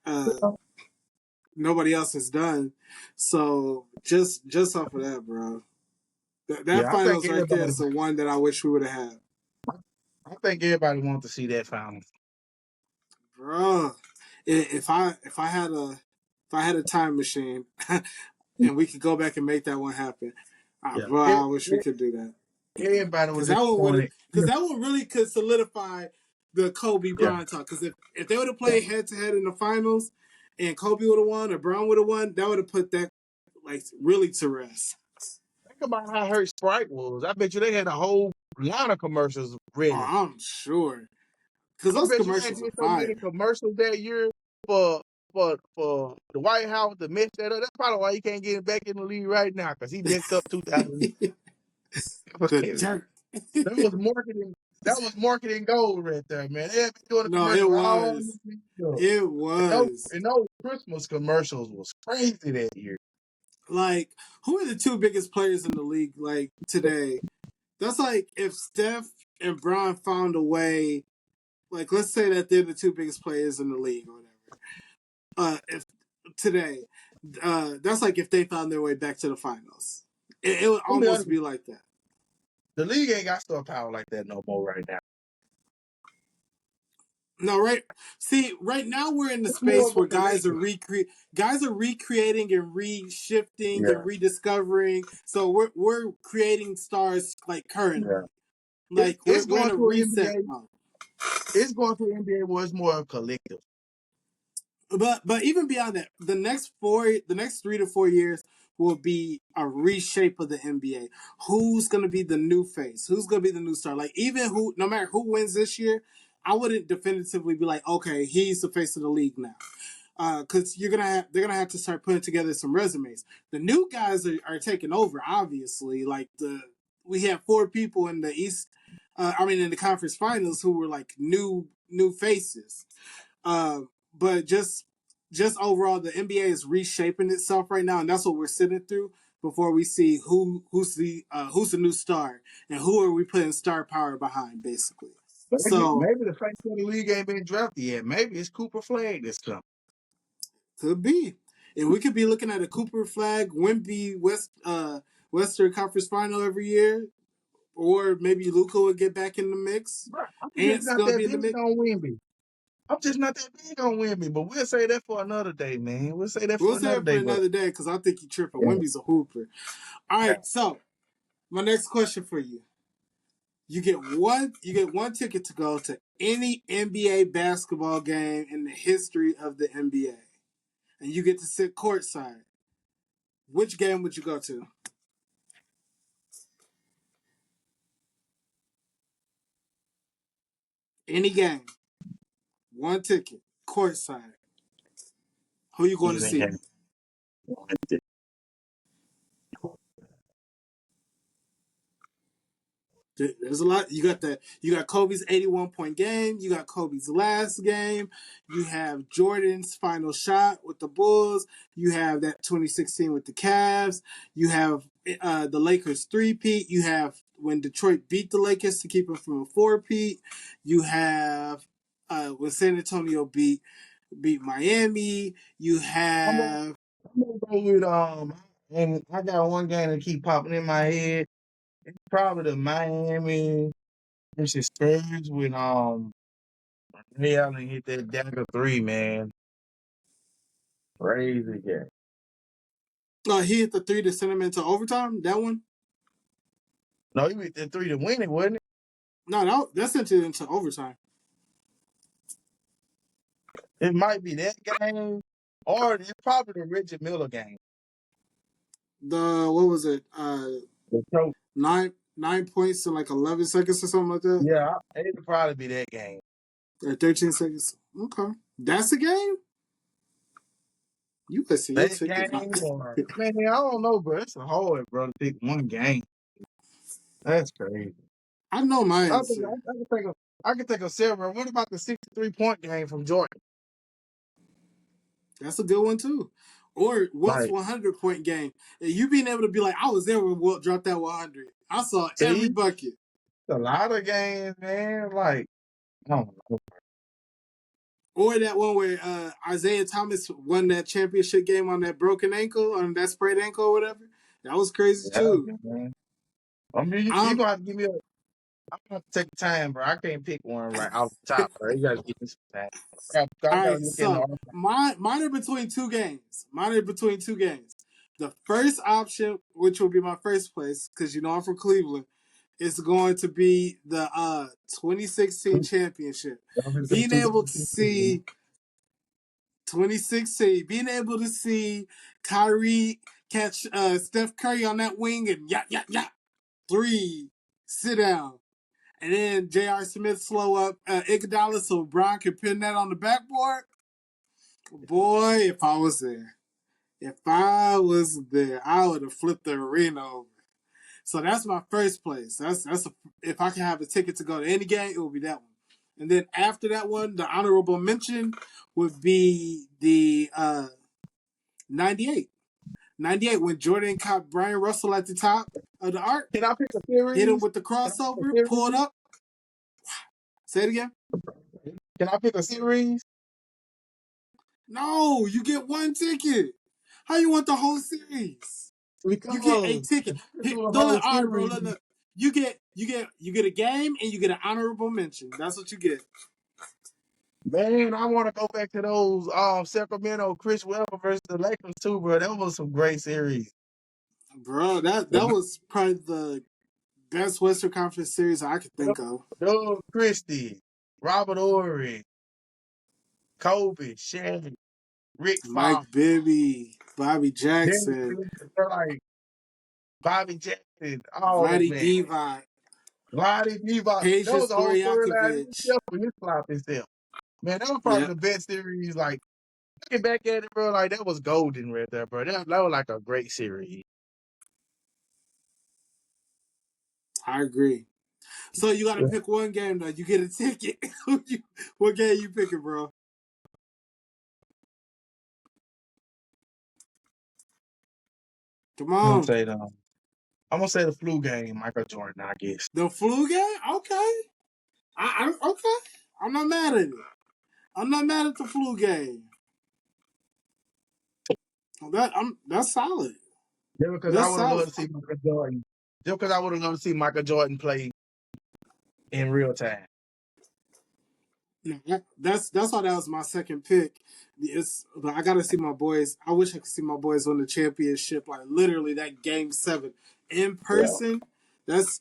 Speaker 1: nobody else has done. So just off of that, bro, that
Speaker 2: Yeah, I think
Speaker 1: finals right there
Speaker 2: everybody.
Speaker 1: is the one that I wish we would have had,
Speaker 2: I think everybody wants to see that final.
Speaker 1: bro. If I had a time machine and we could go back and make that one happen,
Speaker 2: Yeah.
Speaker 1: bro, I wish we could do that.
Speaker 2: Everybody
Speaker 1: Because
Speaker 2: was
Speaker 1: that one would
Speaker 2: disappointed.
Speaker 1: because that one really could solidify the Kobe
Speaker 2: Yeah.
Speaker 1: Bryant talk. Because if they would have played head to head in the finals, and Kobe would have won or Brown would have won, that would have put that like really to rest.
Speaker 2: Think about how hurt Sprite was. I bet you they had a whole line of commercials
Speaker 1: Oh,
Speaker 2: ready.
Speaker 1: I'm sure. Because
Speaker 2: I
Speaker 1: those
Speaker 2: bet you they
Speaker 1: commercials are
Speaker 2: did so many
Speaker 1: fire.
Speaker 2: commercials that year for for the White House to mess that up. That's probably why he can't get back in the league right now because he messed up 2000.
Speaker 1: The
Speaker 2: That
Speaker 1: dirt.
Speaker 2: was marketing. That was marketing gold right there, man. They had been doing a
Speaker 1: No,
Speaker 2: commercial
Speaker 1: it
Speaker 2: for all
Speaker 1: was.
Speaker 2: this stuff.
Speaker 1: It
Speaker 2: And those,
Speaker 1: was.
Speaker 2: and those Christmas commercials was crazy that year.
Speaker 1: Like, who are the two biggest players in the league like today? That's like if Steph and Bron found a way, like let's say that they're the two biggest players in the league or whatever. If today, that's like if they found their way back to the finals. It would
Speaker 2: Let me
Speaker 1: almost
Speaker 2: honest,
Speaker 1: be like that.
Speaker 2: the league ain't got star power like that no more right now.
Speaker 1: No, right. See, right now we're in the
Speaker 2: It's more
Speaker 1: space
Speaker 2: of a
Speaker 1: where
Speaker 2: collective.
Speaker 1: guys are recreating and reshifting and
Speaker 2: Yeah,
Speaker 1: rediscovering. So we're creating stars like
Speaker 2: yeah.
Speaker 1: currently.
Speaker 2: It's
Speaker 1: Like
Speaker 2: it's
Speaker 1: we're in
Speaker 2: going
Speaker 1: a
Speaker 2: to an
Speaker 1: reset
Speaker 2: NBA.
Speaker 1: mode.
Speaker 2: It's going to an NBA where it's more a collective.
Speaker 1: But even beyond that, the next 3 to 4 years will be a reshape of the NBA. Who's gonna be the new face? Who's gonna be the new star? Like even who, no matter who wins this year, I wouldn't definitively be like, okay, he's the face of the league now. Because they're gonna have to start putting together some resumes. The new guys are taking over, obviously. Like we have 4 people in the East. I mean, in the conference finals who were like new faces. But just overall, the NBA is reshaping itself right now, and that's what we're sitting through before we see who's the new star and who are we putting star power behind, basically. So
Speaker 2: Maybe the face of the league ain't been drafted yet. Maybe it's Cooper Flag this coming.
Speaker 1: could be, and we could be looking at a Cooper Flag, Wemby Western Conference Final every year, or maybe Luka would get back in the mix.
Speaker 2: Bro, I'm just
Speaker 1: Ant's
Speaker 2: not
Speaker 1: gonna
Speaker 2: that
Speaker 1: be in
Speaker 2: big
Speaker 1: the mix.
Speaker 2: on Wemby. I'm just not that big on Wemby, but we'll say that for another day, man. We'll say that
Speaker 1: We'll
Speaker 2: for
Speaker 1: say
Speaker 2: another
Speaker 1: it for
Speaker 2: day, but
Speaker 1: another day because I think you tripping.
Speaker 2: yeah,
Speaker 1: Wemby's a hooper. All
Speaker 2: yeah.
Speaker 1: right, so my next question for you: you get one ticket to go to any NBA basketball game in the history of the NBA, and you get to sit courtside. Which game would you go to? Any game, one ticket, courtside. Who you going to
Speaker 2: Even
Speaker 1: see?
Speaker 2: game.
Speaker 1: There's a lot. You got Kobe's 81-point game. You got Kobe's last game. You have Jordan's final shot with the Bulls. You have that 2016 with the Cavs. You have the Lakers three-peat. You have when Detroit beat the Lakers to keep them from a four-peat. You have when San Antonio beat Miami. You
Speaker 2: I'm gonna,
Speaker 1: have
Speaker 2: I'm gonna go with and I got one game that keep popping in my head. It's probably the Miami versus Spurs when Ray Allen hit that dagger three, man. Crazy game.
Speaker 1: he hit the three to send him into overtime. That one.
Speaker 2: No, he hit that three to win it, wasn't it?
Speaker 1: No, that sent it into overtime.
Speaker 2: It might be that game, or it's probably the Reggie Miller game.
Speaker 1: The what was it?
Speaker 2: The choke.
Speaker 1: 9 points in like 11 seconds or something like that,
Speaker 2: Yeah, it'd probably be that game.
Speaker 1: or 13 seconds. Okay, that's the game. You could see your
Speaker 2: That
Speaker 1: ticket.
Speaker 2: game, or man, I don't know, bro. It's a hard, bro, to pick one game. That's crazy.
Speaker 1: I know my
Speaker 2: I think
Speaker 1: answer.
Speaker 2: I can think of several. What about the 63-point game from Jordan?
Speaker 1: That's a good one too. Or Wilt's
Speaker 2: Like,
Speaker 1: 100-point game. And you being able to be like, I was there when Wilt dropped that 100. I saw every
Speaker 2: see,
Speaker 1: bucket.
Speaker 2: a lot of games, man. Like, I don't know.
Speaker 1: Or that one where Isaiah Thomas won that championship game on that broken ankle, on that sprayed ankle or whatever. That was crazy
Speaker 2: Yeah,
Speaker 1: too.
Speaker 2: man. I mean, you
Speaker 1: Um,
Speaker 2: gonna have to give me a. I'm gonna have to take the time, bro. I can't pick one right off the top, bro. You gotta give me some time. I
Speaker 1: all
Speaker 2: gotta
Speaker 1: right,
Speaker 2: look in the
Speaker 1: so
Speaker 2: archive.
Speaker 1: mine are between two games. Mine are between two games. The first option, which will be my first place, because you know I'm from Cleveland, is going to be the 2016 championship.
Speaker 2: I'm gonna say
Speaker 1: Being able to
Speaker 2: 2016.
Speaker 1: see 2016, being able to see Kyrie catch Steph Curry on that wing and three, sit down. And then J.R. Smith slow up Iguodala so Brown can pin that on the backboard. Boy, if I was there. If I was there, I would have flipped the arena over. So that's my first place. If I can have a ticket to go to any game, it would be that one. And then after that one, the honorable mention would be the 98. 98 when Jordan caught Brian Russell at the top of the arc,
Speaker 2: Can I pick a
Speaker 1: hit him
Speaker 2: series?
Speaker 1: with the
Speaker 2: Can I pick a
Speaker 1: crossover, pulled
Speaker 2: series?
Speaker 1: up. Say it again.
Speaker 2: Can I pick a series?
Speaker 1: No, you get one ticket. How you want the whole series? You get a
Speaker 2: Because
Speaker 1: ticket.
Speaker 2: if I could
Speaker 1: Here,
Speaker 2: do a
Speaker 1: don't
Speaker 2: whole
Speaker 1: let. All right, bro.
Speaker 2: series,
Speaker 1: Look. You get a game and you get an honorable mention. That's what you get,
Speaker 2: man, I want to go back to those Sacramento Chris Webber versus the Lakers too, bro. That was some great series.
Speaker 1: bro. That was probably the best Western Conference series I could think of.
Speaker 2: Doug Christie, Robert Ory, Kobe, Shaq, Rick
Speaker 1: Mike
Speaker 2: Fox,
Speaker 1: Bibby, Bobby
Speaker 2: Dennis
Speaker 1: Jackson,
Speaker 2: Smith, they're like Bobby Jackson. Oh
Speaker 1: Vlade
Speaker 2: man,
Speaker 1: Divac,
Speaker 2: Lottie Divac.
Speaker 1: Peja
Speaker 2: That was a whole storyline in
Speaker 1: Stojakovic.
Speaker 2: itself with his flop himself. Man, that was probably
Speaker 1: Yep,
Speaker 2: the best series. Like looking back at it, bro, like that was golden right there, bro. That was like a great series.
Speaker 1: I agree. So you got to
Speaker 2: Yeah.
Speaker 1: pick one game though. You get a ticket. What game you picking, bro? Come
Speaker 2: I'm gonna
Speaker 1: on.
Speaker 2: say the I'm gonna say the flu game, Michael Jordan, I guess.
Speaker 1: The flu game? Okay. Okay. I'm not mad at it. I'm not mad at the flu game. That's solid.
Speaker 2: Yeah, because I
Speaker 1: That's
Speaker 2: would have
Speaker 1: solid.
Speaker 2: loved to see Michael Jordan. Just because I would have loved to see Michael Jordan play in real time.
Speaker 1: That's why that was my second pick. But I gotta see my boys. I wish I could see my boys win the championship. Like literally that game 7 in
Speaker 2: Yeah,
Speaker 1: person. That's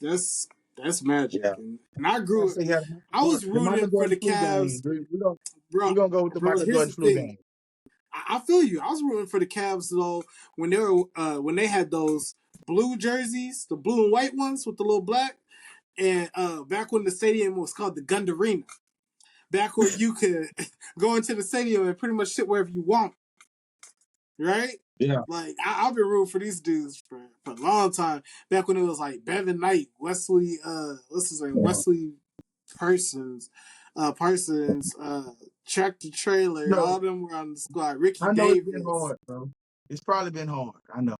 Speaker 1: magic.
Speaker 2: yeah.
Speaker 1: And I
Speaker 2: I
Speaker 1: grew.
Speaker 2: say yeah,
Speaker 1: I was
Speaker 2: the Michael
Speaker 1: rooting for
Speaker 2: Jordan
Speaker 1: the
Speaker 2: flu game.
Speaker 1: Cavs,
Speaker 2: We
Speaker 1: bro.
Speaker 2: gonna go with the
Speaker 1: Bro,
Speaker 2: Michael
Speaker 1: here's
Speaker 2: Jordan
Speaker 1: the
Speaker 2: flu
Speaker 1: thing.
Speaker 2: game.
Speaker 1: I feel you. I was rooting for the Cavs though when they had those blue jerseys, the blue and white ones with the little black, and back when the stadium was called the Gundarena, back where you could go into the stadium and pretty much sit wherever you want, right?
Speaker 2: Yeah,
Speaker 1: Like I've been rooting for these dudes for a long time. Back when it was like Bevan Knight, Wesley, what's his name,
Speaker 2: yeah.
Speaker 1: Wesley Parsons, Tractor Trailer,
Speaker 2: No,
Speaker 1: all them were on the squad. Ricky
Speaker 2: I know it's been
Speaker 1: Davis.
Speaker 2: hard, bro. It's probably been hard. I know.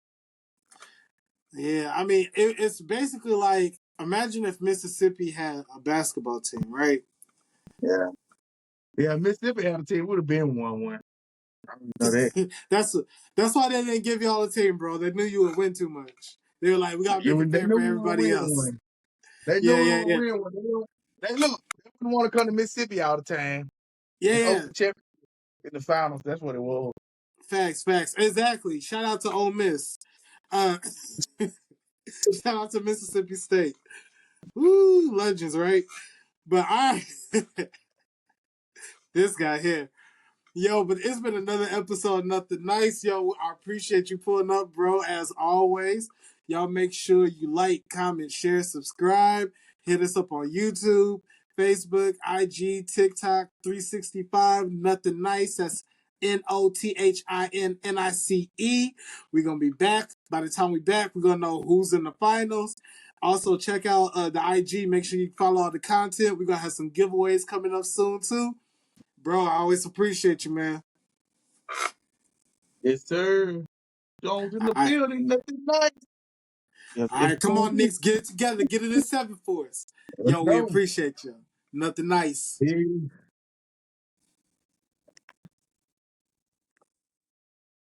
Speaker 1: Yeah, I mean, it's basically like imagine if Mississippi had a basketball team, right?
Speaker 2: Yeah, yeah. Mississippi had a team would have been 1-1. I don't know that.
Speaker 1: that's that's why they didn't give y'all a team, bro. They knew you would win too much. They were like, we gotta make it
Speaker 2: They
Speaker 1: fair
Speaker 2: knew
Speaker 1: for
Speaker 2: we were gonna
Speaker 1: everybody
Speaker 2: win
Speaker 1: else.
Speaker 2: one. They knew
Speaker 1: Yeah,
Speaker 2: we
Speaker 1: yeah,
Speaker 2: were gonna
Speaker 1: yeah,
Speaker 2: win one. They wouldn't want to come to Mississippi all the time
Speaker 1: yeah,
Speaker 2: and
Speaker 1: yeah.
Speaker 2: open champion in the finals. That's what it was.
Speaker 1: Facts, exactly. Shout out to Ole Miss. Uh, shout out to Mississippi State. Woo, legends, right? But I, this guy here. Yo, but it's been another episode of Nothing Nice. Yo, I appreciate you pulling up, bro, as always. Y'all make sure you like, comment, share, subscribe. Hit us up on YouTube, Facebook, IG, TikTok, 365, Nothing Nice. That's NothinNice. We're going to be back. By the time we back, we're going to know who's in the finals. Also, check out the IG. Make sure you follow all the content. We're going to have some giveaways coming up soon, too. Bro, I always appreciate you, man.
Speaker 2: Yes, sir. Jones in
Speaker 1: All
Speaker 2: the
Speaker 1: right.
Speaker 2: building. Nothing nice. Yes,
Speaker 1: All
Speaker 2: yes,
Speaker 1: right, come on,
Speaker 2: sir.
Speaker 1: Knicks. Get it together. Get it in 7 for us.
Speaker 2: Let's
Speaker 1: Yo, we
Speaker 2: go.
Speaker 1: appreciate you. Nothing nice.
Speaker 2: Peace.